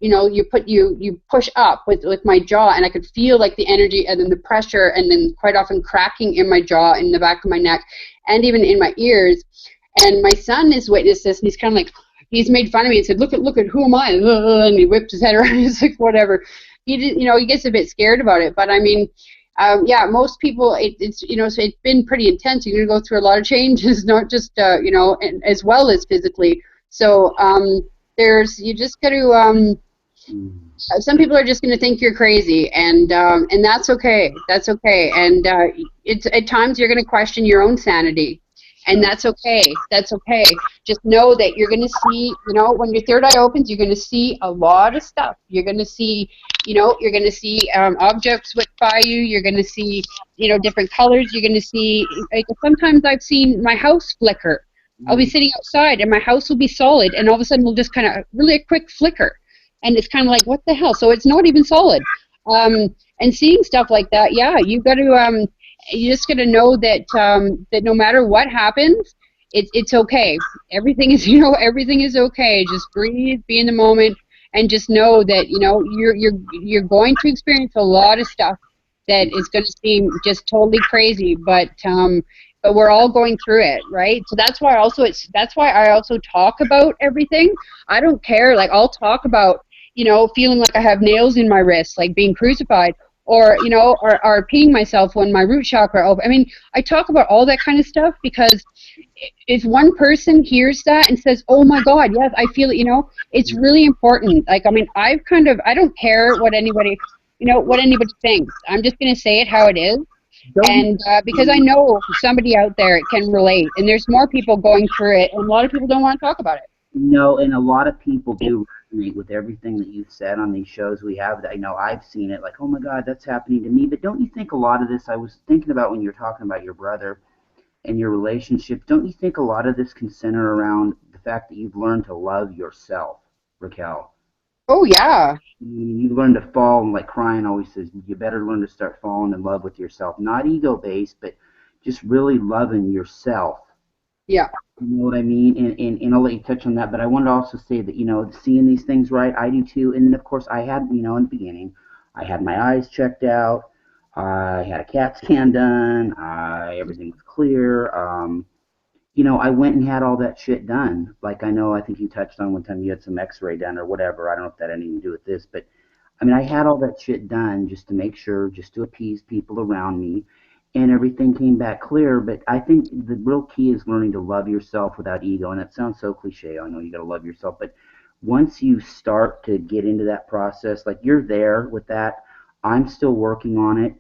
you push up with my jaw, and I could feel like the energy and then the pressure, and then quite often cracking in my jaw, in the back of my neck, and even in my ears. And my son has witnessed this, and he's kind of like, he's made fun of me and said, look at who am I? And he whipped his head around. He's like, whatever. He gets a bit scared about it. But I mean, yeah, most people, it's so it's been pretty intense. You're going to go through a lot of changes, not just, and as well as physically. So you just got to, some people are just going to think you're crazy, and that's okay. That's okay. And it's at times you're going to question your own sanity. And that's okay. That's okay. Just know that you're going to see, you know, when your third eye opens, you're going to see a lot of stuff. You're going to see, you know, you're going to see objects whip by you. You're going to see, you know, different colors. You're going to see, like, sometimes I've seen my house flicker. I'll be sitting outside and my house will be solid, and all of a sudden we'll just kind of really a quick flicker. And it's kind of like, what the hell? So it's not even solid. And seeing stuff like that, yeah, you got to, you just got to know that that no matter what happens, it's okay. Everything is, you know, everything is okay. Just breathe, be in the moment, and just know that, you know, you're going to experience a lot of stuff that is going to seem just totally crazy, but we're all going through it, right? So that's why also that's why I also talk about everything. I don't care. Like, I'll talk about, you know, feeling like I have nails in my wrists, like being crucified, or, you know, or peeing myself when my root chakra open. I mean, I talk about all that kind of stuff because if one person hears that and says, "Oh my God, yes, I feel it," you know, it's really important. Like, I mean, I don't care what anybody, you know, what anybody thinks. I'm just going to say it how it is. And because I know somebody out there can relate, and there's more people going through it, and a lot of people don't want to talk about it. No, and a lot of people do resonate with everything that you've said on these shows we have. That I know I've seen it, like, oh my God, that's happening to me. But don't you think a lot of this, I was thinking about when you're talking about your brother and your relationship, don't you think a lot of this can center around the fact that you've learned to love yourself, Raquel? Oh yeah. You learn to fall, and like Ryan always says, you better learn to start falling in love with yourself. Not ego-based, but just really loving yourself. Yeah. You know what I mean? And I'll let you touch on that, but I wanted to also say that, you know, seeing these things right, I do too. And then, of course, I had, you know, in the beginning, I had my eyes checked out. I had a CAT scan done. Everything was clear. You know, I went and had all that shit done. Like, I think you touched on one time you had some x-ray done or whatever. I don't know if that had anything to do with this, but I mean, I had all that shit done just to make sure, just to appease people around me, and everything came back clear. But I think the real key is learning to love yourself without ego, and that sounds so cliche. I know you got to love yourself, but once you start to get into that process, like, you're there with that. I'm still working on it,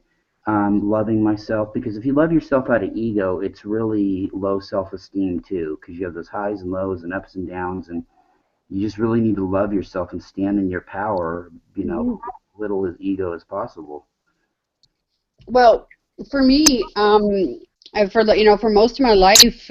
loving myself, because if you love yourself out of ego, it's really low self-esteem too, because you have those highs and lows and ups and downs, and you just really need to love yourself and stand in your power, you know, little as ego as possible. Well, for me, for you know, for most of my life,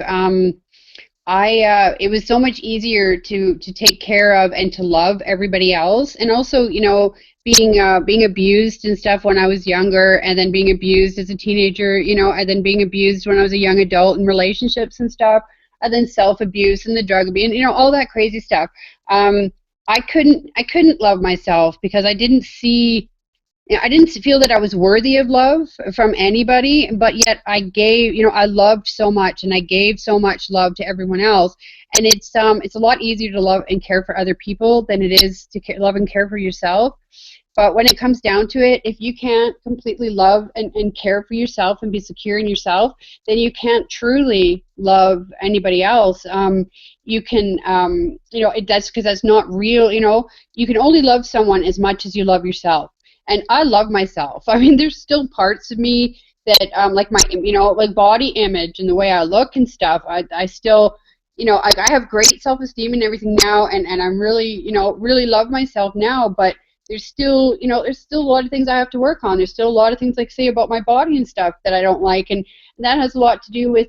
it was so much easier to take care of and to love everybody else, and also, you know, being abused and stuff when I was younger, and then being abused as a teenager, you know, and then being abused when I was a young adult in relationships and stuff, and then self-abuse and the drug abuse, you know, all that crazy stuff. I couldn't love myself because I didn't see. I didn't feel that I was worthy of love from anybody, but yet I gave, you know, I loved so much, and I gave so much love to everyone else. And it's a lot easier to love and care for other people than it is to love and care for yourself. But when it comes down to it, if you can't completely love and care for yourself and be secure in yourself, then you can't truly love anybody else. You can, you know, that's because that's not real. You know, you can only love someone as much as you love yourself. And I love myself. I mean, there's still parts of me that, like my, you know, like body image and the way I look and stuff. I still, you know, I have great self-esteem and everything now, and I'm really, you know, really love myself now. But there's still, you know, there's still a lot of things I have to work on. There's still a lot of things, like, say, about my body and stuff that I don't like, and that has a lot to do with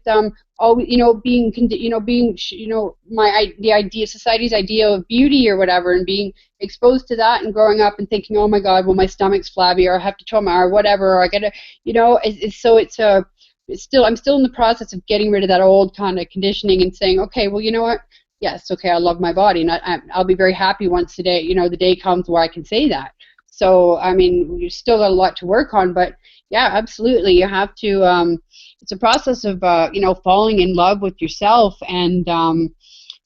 all, you know, being, you know, being, you know, the idea, society's idea of beauty or whatever, and being exposed to that and growing up and thinking, oh my God, well, my stomach's flabby, or I have to trauma, or whatever, or I gotta, you know, it's still, I'm still in the process of getting rid of that old kind of conditioning and saying, okay, well, you know what? Yes, okay, I love my body, and I'll be very happy once the day, you know, the day comes where I can say that. So, I mean, you've still got a lot to work on, but yeah, absolutely, you have to. It's a process of, you know, falling in love with yourself, and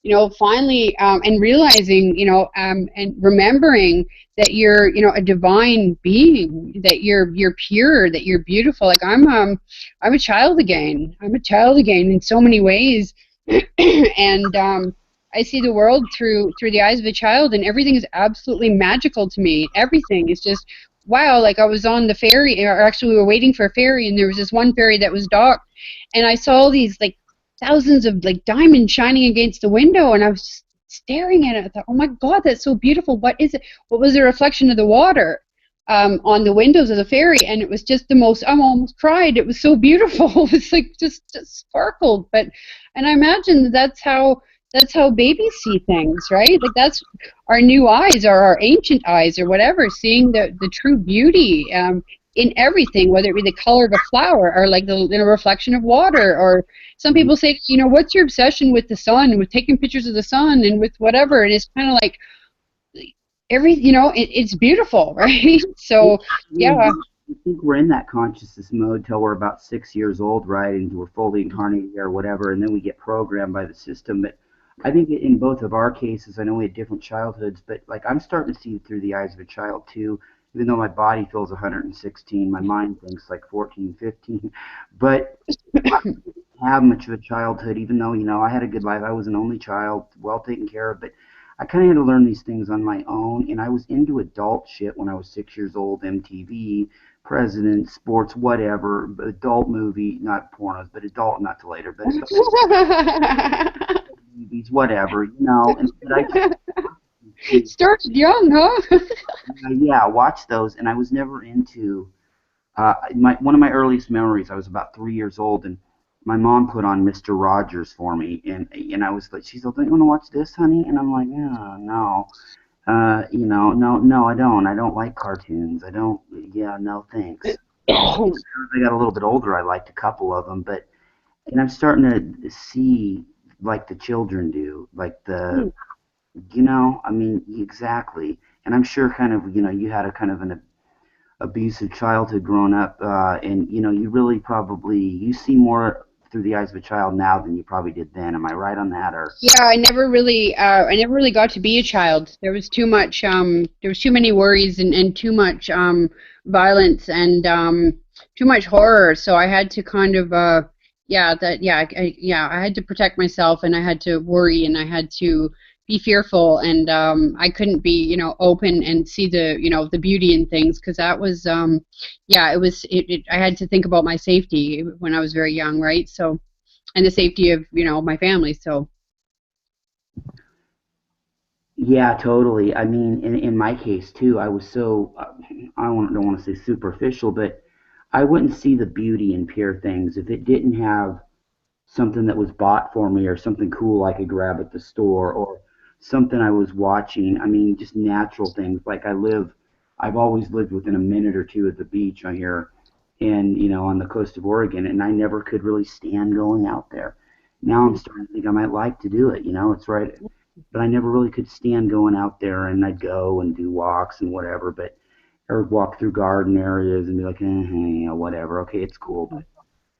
you know, finally, and realizing, you know, and remembering that you're, you know, a divine being, that you're pure, that you're beautiful. Like, I'm a child again. I'm a child again in so many ways, and I see the world through the eyes of a child, and everything is absolutely magical to me. Everything is just wow. Like, I was on the ferry, or actually we were waiting for a ferry, and there was this one ferry that was docked, and I saw these, like, thousands of like diamonds shining against the window, and I was just staring at it. I thought, oh my God, that's so beautiful. What is it? What was the reflection of the water on the windows of the ferry? And it was just the most, I almost cried. It was so beautiful. It was like just sparkled. And I imagine that's how babies see things, right? Like that's our new eyes, or our ancient eyes, or whatever, seeing the true beauty in everything, whether it be the color of a flower, or like the reflection of water. Or some people say, what's your obsession with the sun, with taking pictures of the sun, and with whatever? And it's kind of like it's beautiful, right? So yeah. I think we're in that consciousness mode till we're about 6 years old, right? And we're fully incarnated or whatever, and then we get programmed by the system. But I think in both of our cases, I know we had different childhoods, but like I'm starting to see through the eyes of a child too. Even though my body feels 116, my mind thinks like 14, 15. But I didn't have much of a childhood, even though, I had a good life. I was an only child, well taken care of. But I kind of had to learn these things on my own. And I was into adult shit when I was 6 years old, MTV, President, sports, whatever, adult movie, not pornos, but adult, not till later, but adult movies, whatever, And but started young, huh? Yeah, watch those, and I was never into one of my earliest memories. I was about 3 years old, and my mom put on Mr. Rogers for me, and I was like, she's like, "Don't you want to watch this, honey?" And I'm like, "Yeah, no, no, I don't. I don't like cartoons. I don't. Yeah, no, thanks." As I got a little bit older, I liked a couple of them, and I'm starting to see like the children do, like exactly. And I'm sure kind of, you had a kind of an abusive childhood growing up, and, you really you see more through the eyes of a child now than you probably did then. Am I right on that? Or yeah, I never really got to be a child. There was too much, there was too many worries, and too much violence, and too much horror. So I had to kind of, I had to protect myself, and I had to worry, and I had to be fearful, and I couldn't be, open and see the beauty in things, because that was, I had to think about my safety when I was very young, right? So, and the safety of, my family. So. yeah, totally. I mean, in my case too, I was so don't want to say superficial, but I wouldn't see the beauty in pure things if it didn't have something that was bought for me, or something cool I could grab at the store, or something I was watching. I mean, just natural things. Like I've always lived within a minute or two of the beach on here, and on the coast of Oregon, and I never could really stand going out there. Now I'm starting to think I might like to do it. It's right, but I never really could stand going out there, and I'd go and do walks and whatever, but or walk through garden areas and be like, whatever. Okay, it's cool, but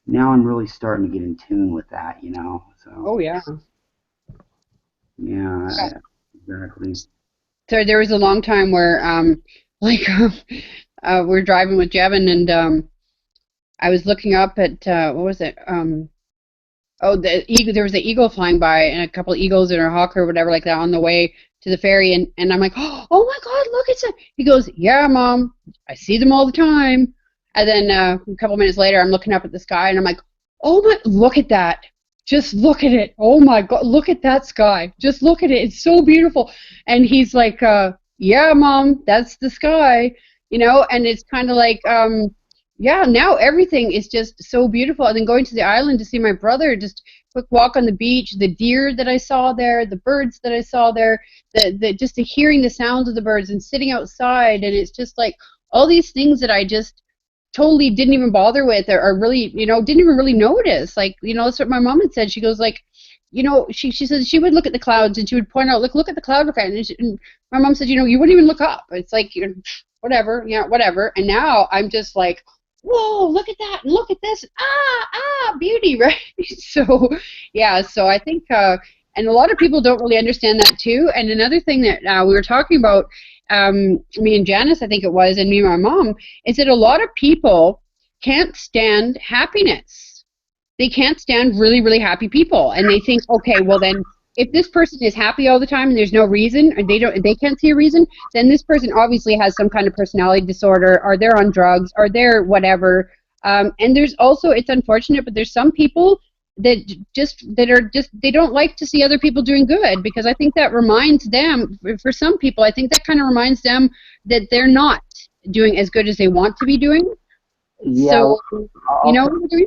now I'm really starting to get in tune with that, So. Oh yeah. Yeah, exactly. So there was a long time where, we're driving with Jevin, and I was looking up at what was it? The eagle. There was an eagle flying by, and a couple of eagles and a hawk or whatever like that on the way to the ferry, and I'm like, oh my God, look, it's a. He goes, yeah, Mom, I see them all the time. And then a couple minutes later, I'm looking up at the sky, and I'm like, oh my, look at that. Just look at it. Oh my God, look at that sky. Just look at it. It's so beautiful. And he's like, yeah, Mom, that's the sky. And it's kind of like, now everything is just so beautiful. And then going to the island to see my brother, just quick walk on the beach, the deer that I saw there, the birds that I saw there, just the hearing the sounds of the birds, and sitting outside. And it's just like all these things that I just totally didn't even bother with, or really, didn't even really notice. Like, that's what my mom had said. She goes like, she said she would look at the clouds, and she would point out, look at the cloud, and my mom said, you wouldn't even look up. It's like, whatever, whatever. And now I'm just like, whoa, look at that, and look at this, beauty, right? So, yeah, so I think, and a lot of people don't really understand that too. And another thing that we were talking about, me and Janice, I think it was, and me and my mom, is that a lot of people can't stand happiness. They can't stand really, really happy people, and they think, okay, well then, if this person is happy all the time and there's no reason, or they can't see a reason, then this person obviously has some kind of personality disorder, or they're on drugs, or they're whatever. And there's also, it's unfortunate, but there's some people that they don't like to see other people doing good, because I think that reminds them, for some people, I think that kind of reminds them that they're not doing as good as they want to be doing. Yeah, So, well, you I'll know tell, what I mean?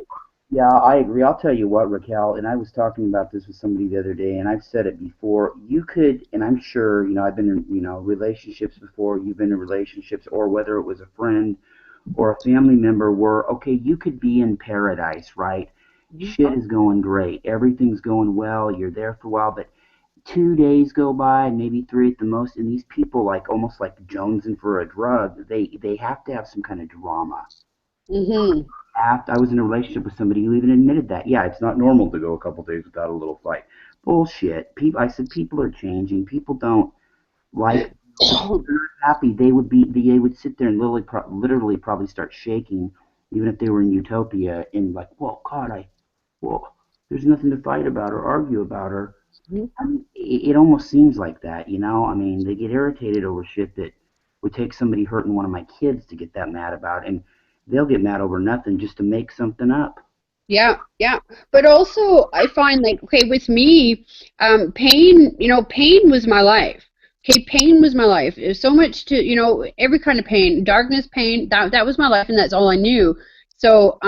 yeah, I agree. I'll tell you what, Raquel, and I was talking about this with somebody the other day, and I've said it before. You could, and I'm sure, I've been in, relationships before. You've been in relationships, or whether it was a friend or a family member, where okay, you could be in paradise, right? Mhm. Shit is going great, everything's going well. You're there for a while, but 2 days go by, maybe three at the most, and these people, like almost like jonesing for a drug, they have to have some kind of drama. Mhm. After I was in a relationship with somebody who even admitted that. Yeah, it's not normal to go a couple days without a little fight. Bullshit. People, I said people are changing. People don't like if they're not happy. They would sit there and literally probably start shaking, even if they were in utopia and like, well, God, well, there's nothing to fight about or argue about or Mhm. I mean, it almost seems like that. I mean, they get irritated over shit that would take somebody hurting one of my kids to get that mad about, and they'll get mad over nothing just to make something up. Yeah, yeah. But also, I find, like, okay, with me, pain, pain was my life. Okay, pain was my life. There's so much to, every kind of pain, darkness, pain, that was my life, and that's all I knew. So,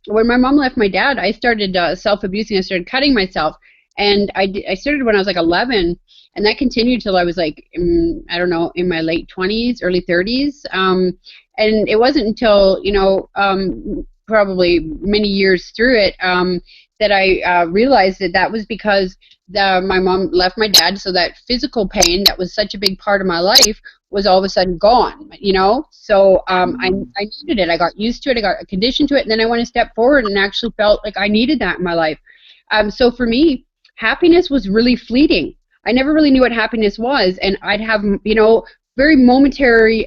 when my mom left my dad, I started self-abusing. I started cutting myself, and I started when I was like 11, and that continued till I was like, I don't know, in my late 20s, early 30s. And it wasn't until, probably many years through it, that I realized that that was because my mom left my dad, so that physical pain that was such a big part of my life was all of a sudden gone. So I needed it. I got used to it. I got conditioned to it, and then I went a step forward and actually felt like I needed that in my life. So for me, happiness was really fleeting. I never really knew what happiness was, and I'd have, very momentary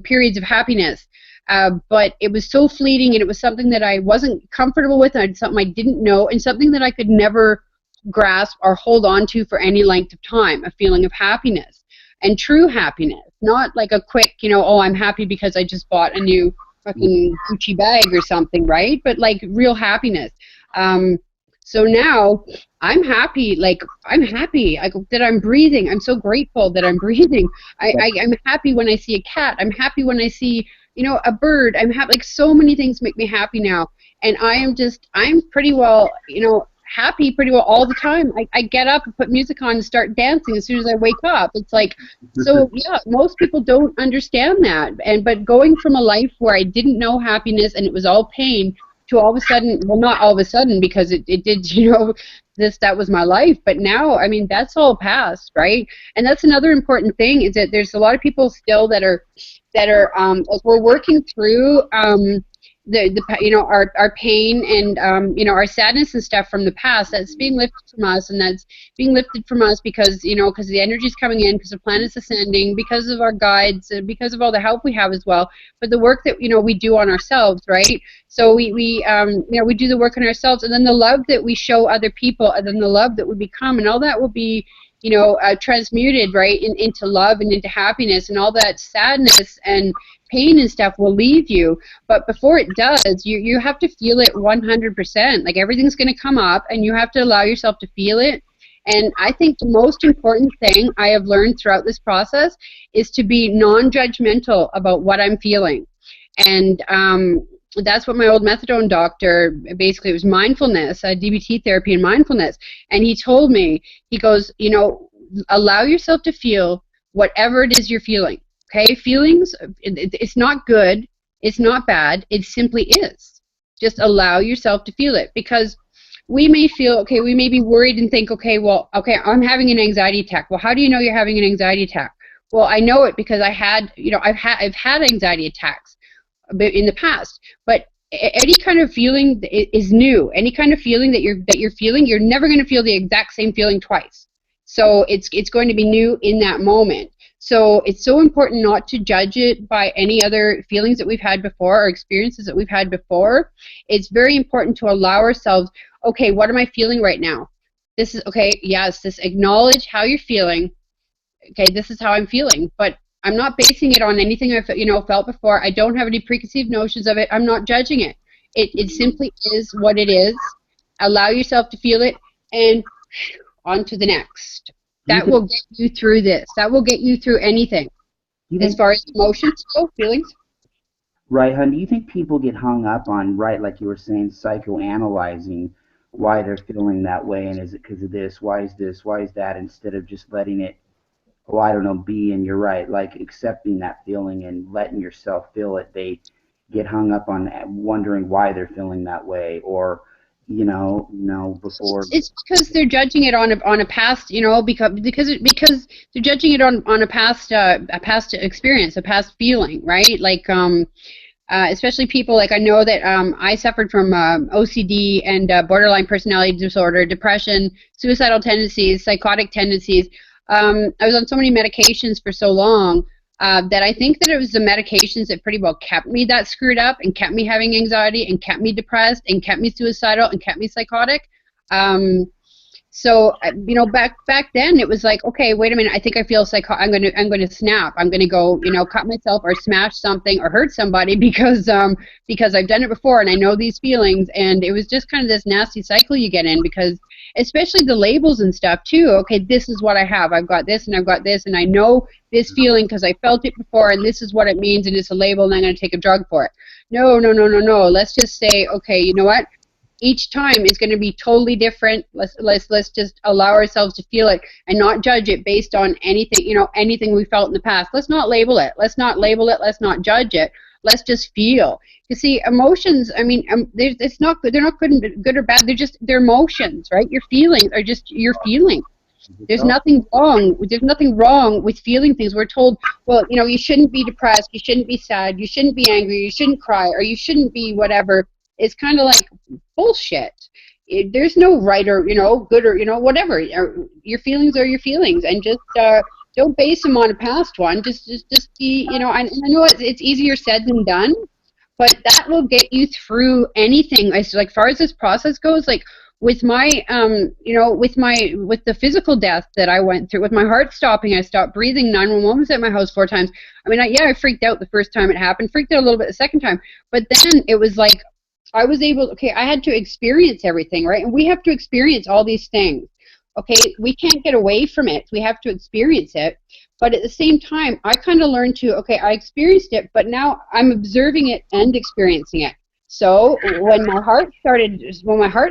periods of happiness. But it was so fleeting, and it was something that I wasn't comfortable with, and something I didn't know, and something that I could never grasp or hold on to for any length of time, a feeling of happiness. And true happiness, not like a quick, oh, I'm happy because I just bought a new fucking Gucci bag or something, right? But like real happiness. Um, so now I'm happy that I'm breathing. I'm so grateful that I'm breathing. I'm happy when I see a cat. I'm happy when I see, a bird. I'm happy. Like, so many things make me happy now. And I'm pretty well, happy pretty well all the time. I get up and put music on and start dancing as soon as I wake up. It's like, so yeah, most people don't understand that. But going from a life where I didn't know happiness and it was all pain to all of a sudden, well, not all of a sudden, because it did, that was my life. But now, I mean, that's all past, right? And that's another important thing, is that there's a lot of people still as we're working through our pain and our sadness and stuff from the past, that's being lifted from us, and that's being lifted from us because the energy is coming in, because the planet's ascending, because of our guides, and because of all the help we have as well. But the work that we do on ourselves, right? So we do the work on ourselves, and then the love that we show other people, and then the love that we become, and all that will be transmuted, right, into love and into happiness, and all that sadness and pain and stuff will leave you. But before it does, you have to feel it 100%. Like, everything's going to come up, and you have to allow yourself to feel it. And I think the most important thing I have learned throughout this process is to be non-judgmental about what I'm feeling. And that's what my old methadone doctor, basically, it was mindfulness, DBT therapy and mindfulness. And he told me, he goes, allow yourself to feel whatever it is you're feeling. Okay, feelings, it's not good, it's not bad, it simply is. Just allow yourself to feel it, because we may feel, okay, we may be worried and think, okay, I'm having an anxiety attack. Well, how do you know you're having an anxiety attack? Well, I know it because I've had anxiety attacks in the past. But any kind of feeling is new. Any kind of feeling that you're feeling, you're never going to feel the exact same feeling twice. So it's going to be new in that moment. So it's so important not to judge it by any other feelings that we've had before or experiences that we've had before. It's very important to allow ourselves, okay, what am I feeling right now? This is, okay, yes, this, acknowledge how you're feeling. Okay, this is how I'm feeling, but I'm not basing it on anything I've felt before. I don't have any preconceived notions of it. I'm not judging it. It simply is what it is. allow yourself to feel it, and on to the next. Do you That think? will get you through this. That will get you through anything. Do you As think? far as emotions go, feelings. Right, hon? Do you think people get hung up on, right, like you were saying, psychoanalyzing why they're feeling that way, and is it because of this? Why is this? Why is that? Instead of just letting it, oh, I don't know, be. And you're right, like accepting that feeling and letting yourself feel it. They get hung up on wondering why they're feeling that way, or before. It's because they're judging it on a past, because they're judging it on a past experience, a past feeling, right? Like especially people like I know that I suffered from OCD and borderline personality disorder, depression, suicidal tendencies, psychotic tendencies. I was on so many medications for so long that I think that it was the medications that pretty well kept me that screwed up and kept me having anxiety and kept me depressed and kept me suicidal and kept me psychotic. Um, so back then it was like, okay, wait a minute, I think I feel I'm gonna snap. I'm gonna go, cut myself or smash something or hurt somebody because I've done it before and I know these feelings. And it was just kind of this nasty cycle you get in, because especially the labels and stuff too. Okay, this is what I have. I've got this and I've got this and I know this feeling because I felt it before and this is what it means and it's a label and I'm gonna take a drug for it. No, no, no, no, no. Let's just say, okay, you know what? Each time is going to be totally different. Let's just allow ourselves to feel it and not judge it based on anything we felt in the past. Let's not label it. Let's not label it. Let's not judge it. Let's just feel. You see, emotions. I mean, it's not good. They're not good or bad. They're emotions, right? Your feelings are just your feelings. There's nothing wrong. There's nothing wrong with feeling things. We're told, well, you shouldn't be depressed. You shouldn't be sad. You shouldn't be angry. You shouldn't cry, or you shouldn't be whatever. It's kind of like bullshit. There's no right or good or whatever. Your feelings are your feelings, and just don't base them on a past one. Just be I know it's easier said than done, but that will get you through anything. Like far as this process goes, like with my with the physical death that I went through, with my heart stopping, I stopped breathing. 911 was at my house 4 times. I mean, I freaked out the first time it happened, freaked out a little bit the second time, but then it was like I was able, okay, I had to experience everything, right? And we have to experience all these things, okay? We can't get away from it. We have to experience it. But at the same time, I kind of learned to, okay, I experienced it, but now I'm observing it and experiencing it. So when my heart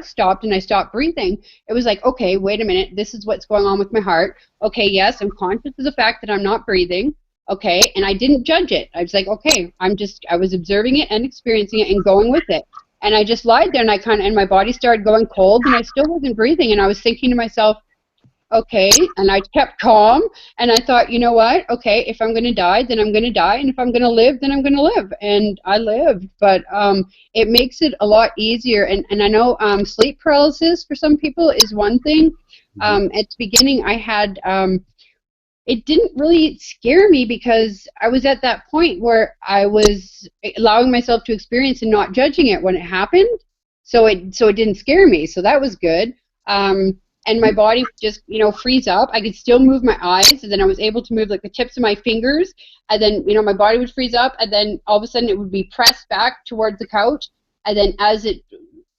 stopped and I stopped breathing, it was like, okay, wait a minute, this is what's going on with my heart. Okay, yes, I'm conscious of the fact that I'm not breathing. Okay, and I didn't judge it. I was like, okay, I was observing it and experiencing it and going with it. And I just lied there, and my body started going cold, and I still wasn't breathing. And I was thinking to myself, okay, and I kept calm, and I thought, you know what? Okay, if I'm going to die, then I'm going to die, and if I'm going to live, then I'm going to live. And I lived, but it makes it a lot easier. And I know sleep paralysis for some people is one thing. At the beginning, I had it didn't really scare me because I was at that point where I was allowing myself to experience and not judging it when it happened. So it didn't scare me. So that was good. And my body would just, freeze up. I could still move my eyes, and then I was able to move like the tips of my fingers, and then, my body would freeze up, and then all of a sudden it would be pressed back towards the couch, and then as it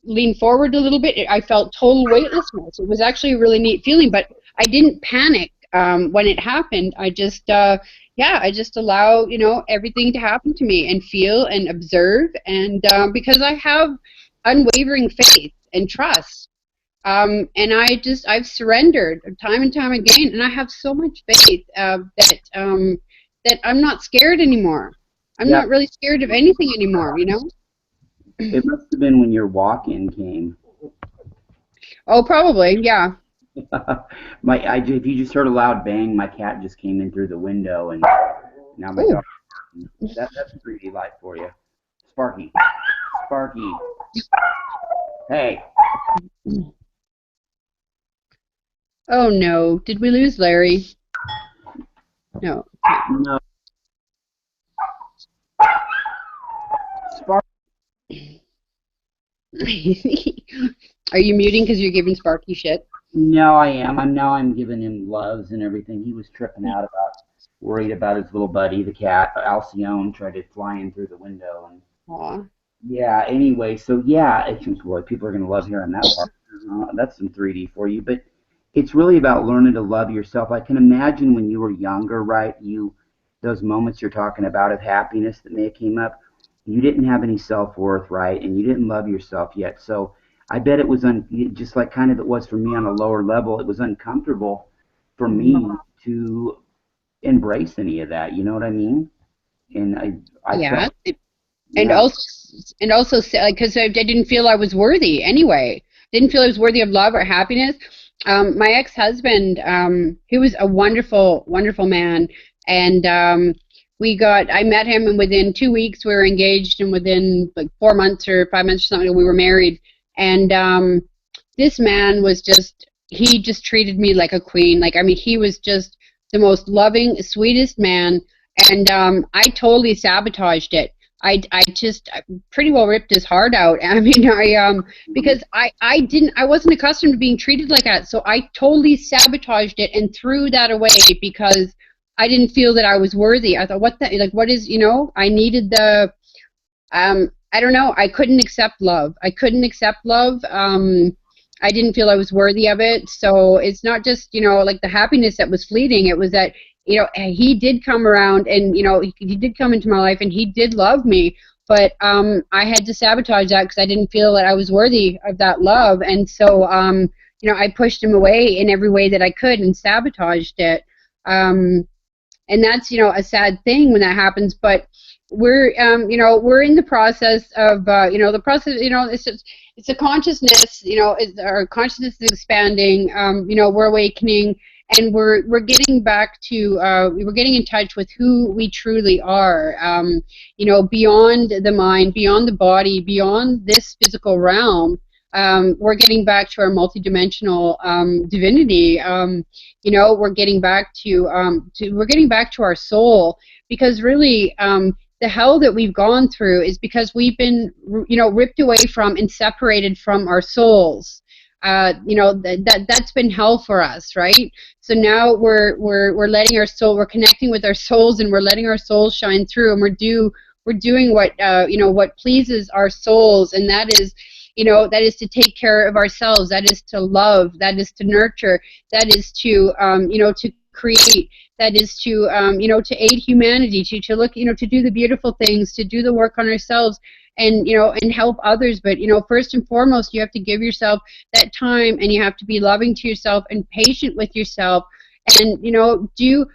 leaned forward a little bit, I felt total weightlessness. It was actually a really neat feeling, but I didn't panic. When it happened, I just allow everything to happen to me and feel and observe, and because I have unwavering faith and trust, and I've surrendered time and time again, and I have so much faith that I'm not scared anymore. I'm not really scared of anything anymore. It must have been when your walk-in came. Oh, probably, yeah. If you just heard a loud bang, my cat just came in through the window, and now my dog. That's 3D life for you, Sparky. Hey. Oh no! Did we lose Larry? No. No. Sparky. Are you muting because you're giving Sparky shit? No, I am. I'm giving him loves and everything. He was tripping out worried about his little buddy, the cat, Alcyone, tried to fly in through the window. And Aww. yeah, anyway, so yeah, boy, people are going to love hearing that part. That's some 3D for you. But it's really about learning to love yourself. I can imagine when you were younger, right? Those moments you're talking about of happiness that may have came up, you didn't have any self-worth, right? And you didn't love yourself yet. So I bet it was just like kind of it was for me on a lower level. It was uncomfortable for me to embrace any of that. You know what I mean? And I Yeah. felt, and yeah. also and also because I didn't feel I was worthy anyway. Didn't feel I was worthy of love or happiness. My ex-husband, he was a wonderful, wonderful man, and I met him, and within 2 weeks we were engaged, and within like 4 months or 5 months or something, we were married. And this man was he just treated me like a queen. Like, I mean, he was just the most loving, sweetest man, and I totally sabotaged it. I pretty well ripped his heart out. I mean, because I wasn't accustomed to being treated like that, so I totally sabotaged it and threw that away because I didn't feel that I was worthy. I thought, what is, I needed I don't know, I couldn't accept love. I couldn't accept love. I didn't feel I was worthy of it. So it's not just, like the happiness that was fleeting. It was that, he did come around, and, he did come into my life, and he did love me. But I had to sabotage that because I didn't feel that I was worthy of that love. And so, I pushed him away in every way that I could and sabotaged it. And that's, a sad thing when that happens. But we're in the process of, it's a consciousness, our consciousness is expanding, we're awakening, and we're getting back to, we're getting in touch with who we truly are, beyond the mind, beyond the body, beyond this physical realm. We're getting back to our multidimensional divinity. We're getting back we're getting back to our soul, because really, the hell that we've gone through is because we've been, ripped away from and separated from our souls. That's been hell for us, right? So now we're letting our soul, we're connecting with our souls, and we're letting our souls shine through, and we're doing what what pleases our souls, and that is, to take care of ourselves, that is to love, that is to nurture, that is to to create, that is to to aid humanity, to look, to do the beautiful things, to do the work on ourselves, and and help others. But first and foremost, you have to give yourself that time, and you have to be loving to yourself and patient with yourself, and do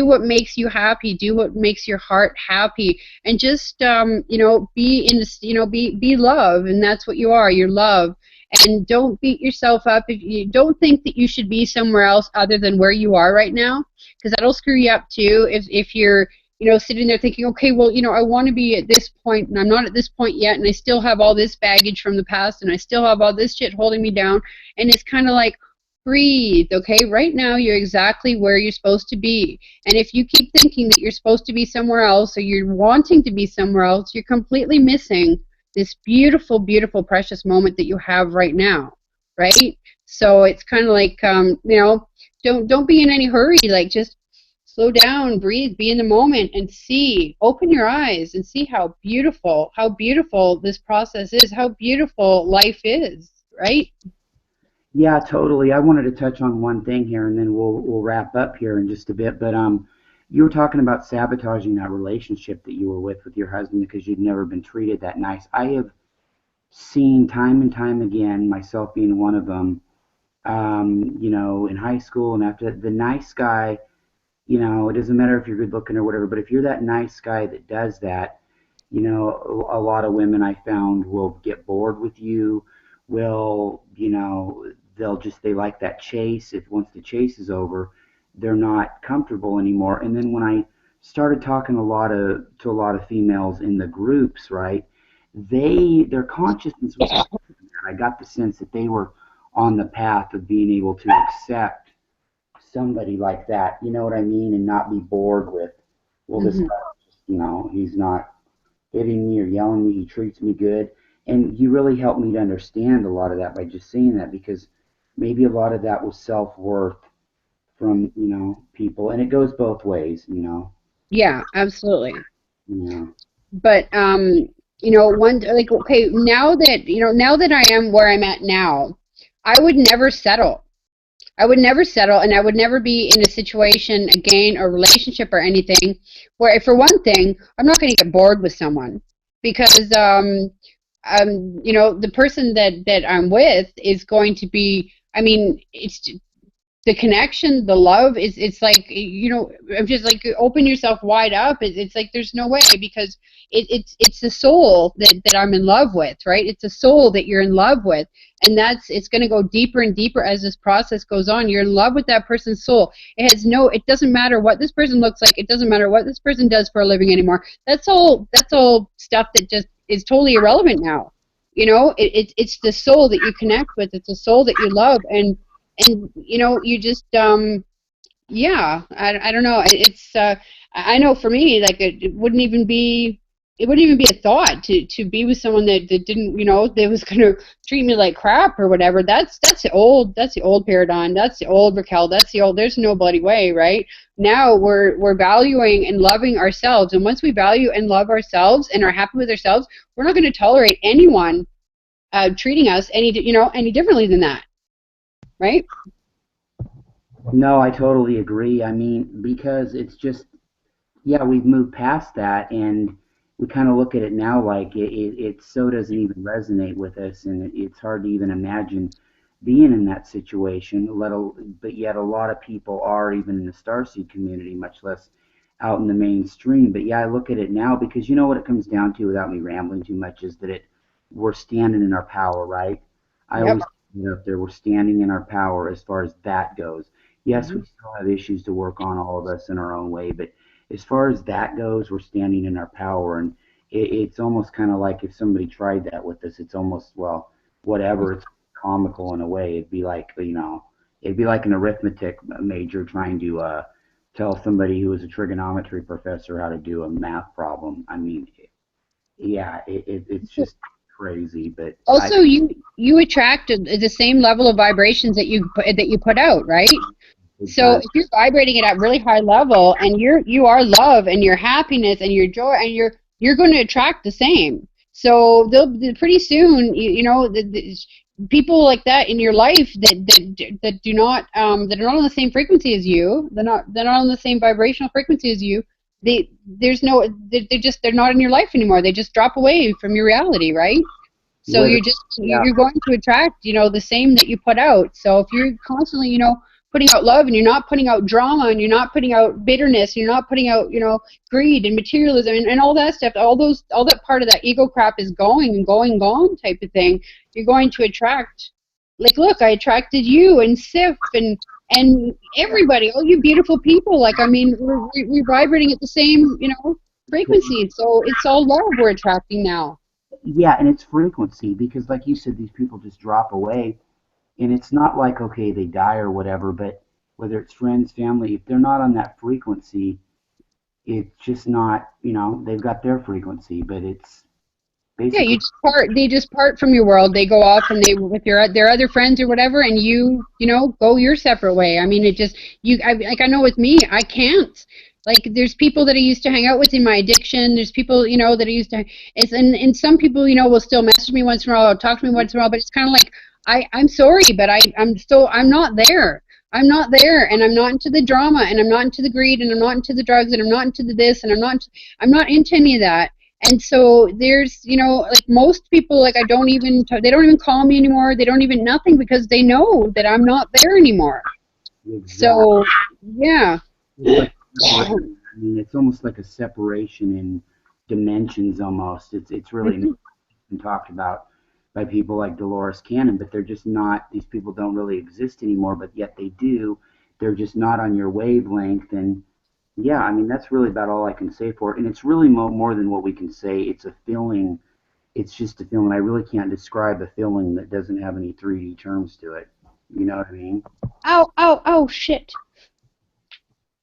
what makes you happy, do what makes your heart happy, and just be in this, be love, and that's what you are, you're love. And don't beat yourself up if you don't think that you should be somewhere else other than where you are right now, because that'll screw you up too. If you're sitting there thinking, okay, well, I want to be at this point, and I'm not at this point yet, and I still have all this baggage from the past, and I still have all this shit holding me down, and it's kind of like, breathe, okay? Right now, you're exactly where you're supposed to be. And if you keep thinking that you're supposed to be somewhere else, or you're wanting to be somewhere else, you're completely missing this beautiful, beautiful, precious moment that you have right now, right? So it's kind of like, don't be in any hurry. Like, just slow down, breathe, be in the moment, and open your eyes and see how beautiful this process is, how beautiful life is, right? Yeah, totally. I wanted to touch on one thing here, and then we'll wrap up here in just a bit. But you were talking about sabotaging that relationship that you were with your husband because you'd never been treated that nice. I have seen time and time again, myself being one of them. In high school and after the nice guy, it doesn't matter if you're good looking or whatever, but if you're that nice guy that does that, a lot of women I found will get bored with you, will, they like that chase. If once the chase is over, they're not comfortable anymore. And then when I started talking to a lot of females in the groups, right, their consciousness was clear. I got the sense that they were on the path of being able to accept somebody like that, you know what I mean, and not be bored with, well, this guy, he's not hitting me or yelling me, he treats me good. And you really helped me to understand a lot of that by just saying that, because maybe a lot of that was self-worth from, people. And it goes both ways. Yeah, absolutely. Yeah. But one, like, okay, now that, now that I am where I'm at now, I would never settle. I would never settle, and I would never be in a situation again, or relationship or anything, where, for one thing, I'm not going to get bored with someone, because the person that I'm with is going to be. I mean, it's the connection, the love is, it's like, I'm just like, open yourself wide up. It's like there's no way, because it's the soul that I'm in love with, right? It's the soul that you're in love with, and it's going to go deeper and deeper as this process goes on. You're in love with that person's soul. It doesn't matter what this person looks like. It doesn't matter what this person does for a living anymore. That's all stuff that just is totally irrelevant now. It's the soul that you connect with. It's the soul that you love, and you just yeah, I don't know. I know for me, like, it wouldn't even be a thought to be with someone that didn't, that was going to treat me like crap or whatever. That's the old paradigm. That's the old Raquel. There's no bloody way, right? Now we're valuing and loving ourselves, and once we value and love ourselves and are happy with ourselves, we're not going to tolerate anyone treating us any differently than that. Right? No, I totally agree. I mean, because it's just, yeah, we've moved past that, and we kind of look at it now like it so doesn't even resonate with us, and it's hard to even imagine being in that situation. But yet a lot of people are, even in the starseed community, much less out in the mainstream. But yeah, I look at it now, because you know what it comes down to, without me rambling too much, is that we're standing in our power, right? I Yep. always put up there, we're standing in our power as far as that goes. Yes, Mhm. we still have issues to work on, all of us in our own way, but as far as that goes, we're standing in our power, and it's almost kind of like if somebody tried that with us, it's almost, well, whatever. It's comical in a way. It'd be like an arithmetic major trying to tell somebody who is a trigonometry professor how to do a math problem. I mean, yeah, it's just crazy, but I Also, you attract the same level of vibrations that you put out, right? big So time. if you're vibrating it at really high level, and you are love and your happiness and your joy, and you're going to attract the same. So pretty soon, the people like that in your life that do not that are not on the same frequency as you, they're not on the same vibrational frequency as you. There's no they're not in your life anymore. They just drop away from your reality, right? So Literally, yeah. you're going to attract, the same that you put out. So if you're constantly, putting out love, and you're not putting out drama, and you're not putting out bitterness, and you're not putting out, greed and materialism, and all that stuff, all that part of that ego crap is going and going gone type of thing, you're going to attract. Like, look, I attracted you and Sif and everybody, all you beautiful people. Like, I mean, we're vibrating at the same, frequency. So it's all love we're attracting now. Yeah, and it's frequency, because like you said, these people just drop away, and it's not like, okay, they die or whatever, but whether it's friends, family, if they're not on that frequency, it's just not, they've got their frequency, but it's Yeah, basically, they just part from your world. They go off, and they with their other friends or whatever, and go your separate way. I mean, it just like, I know with me, I can't. Like, there's people that I used to hang out with in my addiction. There's people, that I used to and some people, will still message me once in a while, or talk to me once in a while, but it's kind of like, I'm sorry, but I'm not there. I'm not there, and I'm not into the drama, and I'm not into the greed, and I'm not into the drugs, and I'm not into the this, and I'm not into any of that. And so there's, like, most people, like, they don't even call me anymore. They don't even nothing, because they know that I'm not there anymore. exact. So, yeah. It's like separation. I mean, it's almost like a separation in dimensions almost. It's really Mhm. been talked about by people like Dolores Cannon, but they're just not. These people don't really exist anymore, but yet they do. They're just not on your wavelength, and yeah, I mean, that's really about all I can say for it. And it's really more than what we can say. It's a feeling. It's just a feeling. I really can't describe a feeling that doesn't have any 3D terms to it. You know what I mean? Ow, ow, ow, shit.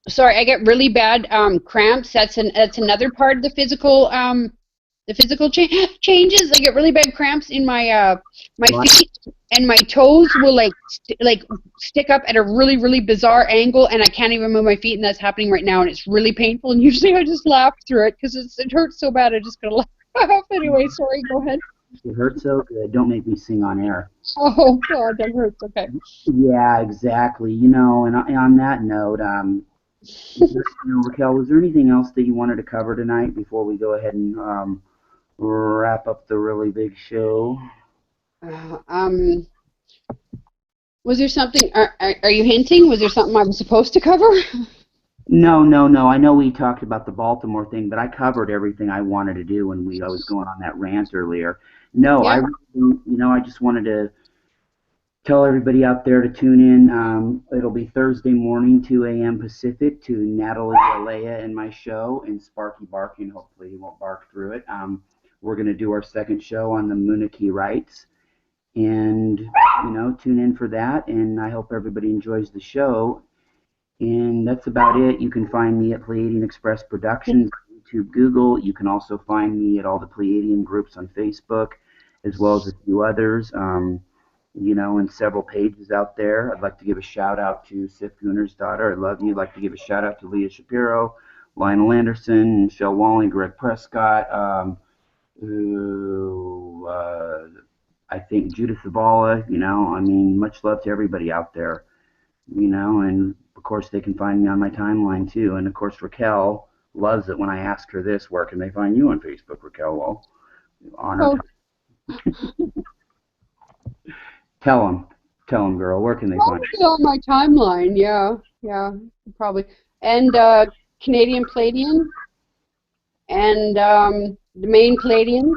Sorry, I get really bad cramps. That's another part of the physical changes. I get really bad cramps in my Well, feet, and my toes will like stick up at a really bizarre angle, and I can't even move my feet, and that's happening right now, and it's really painful. And usually I just laugh through it, because it hurts so bad. I just gotta laugh. Anyway, sorry, go ahead. It hurts so good. Don't make me sing on air. Oh, God, that hurts. Okay. Yeah, exactly. You know, and on that note, Raquel, was there anything else that you wanted to cover tonight before we go ahead and wrap up the really big show? Uh, um, was there something? Are you hinting? Was there something I was supposed to cover? No, no, no. I know we talked about the Baltimore thing, but I covered everything I wanted to do when I was going on that rant earlier. No, I Yeah. really don't, I just wanted to tell everybody out there to tune in. It'll be Thursday morning, 2 a.m. Pacific, to Natalie Alea and my show, and Sparky barking. Hopefully, he won't bark through it. We're going to do our second show on the Munich rights, and tune in for that. And I hope everybody enjoys the show. And that's about it. You can find me at Pleiadian Express Productions, YouTube, Google. You can also find me at all the Pleiadian groups on Facebook, as well as a few others, and several pages out there. I'd like to give a shout out to Sif Gunner's daughter. I love you. I'd like to give a shout out to Leah Shapiro, Lionel Anderson, Michelle Walling, Greg Prescott, I think Judith Zavala. Much love to everybody out there. And of course they can find me on my timeline too. And of course Raquel loves it when I ask her this, where can they find you on Facebook, Raquel? Well, on her Oh, tell them, girl, where can they find probably on my timeline. Yeah, yeah, probably. And Canadian Pleiadian and the main Pleiadians.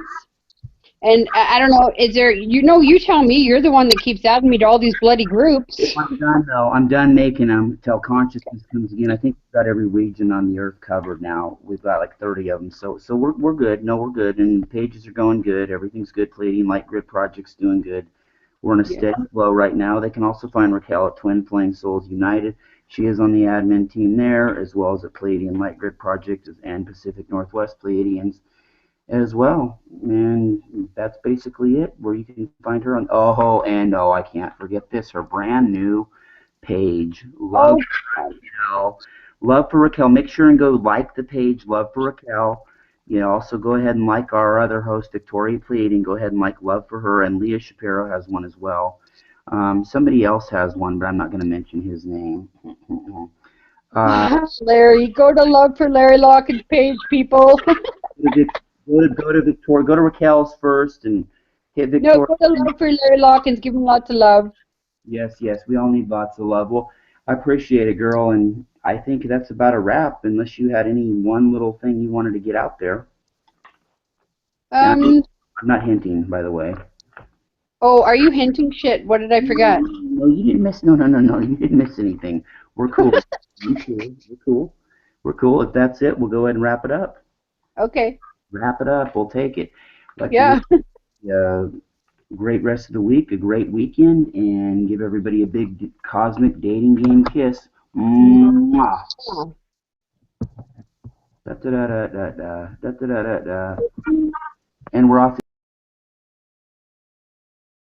And I don't know, is there, you tell me, you're the one that keeps adding me to all these bloody groups. I'm done though. I'm done making them till consciousness comes again. I think we've got every region on the earth covered now. We've got like 30 of them. So we're good. No, we're good. And pages are going good. Everything's good. Pleiadian Light Grid Project's doing good. We're in a steady flow right now. They can also find Raquel at Twin Flame Souls United. She is on the admin team there, as well as at Pleiadian Light Grid Project and Pacific Northwest Pleiadians as well. And that's basically it, where you can find her on, I can't forget this, her brand new page, Love for Raquel. Love for Raquel. Make sure and go like the page, Love for Raquel. Also go ahead and like our other host, Victoria Pleiadian. Go ahead and like Love for her, and Leah Shapiro has one as well. Somebody else has one, but I'm not going to mention his name. Larry, go to Love for Larry Locken's page, people. Go to Victoria. Go to Raquel's first and hit Victoria. No, go to Love for Larry Locken's. Give him lots of love. Yes, yes. We all need lots of love. Well, I appreciate it, girl, and I think that's about a wrap, unless you had any one little thing you wanted to get out there. I'm not hinting, by the way. Oh, are you hinting? Shit, what did I forget? No, you didn't miss. No, you didn't miss anything. We're cool. We're cool. We're cool. If that's it, we'll go ahead and wrap it up. Okay. Wrap it up. We'll take it. Yeah. Great rest of the week, a great weekend, and give everybody a big cosmic dating game kiss. Mwah. Da, da, da, da, da, da, da, da, da, da. And we're off.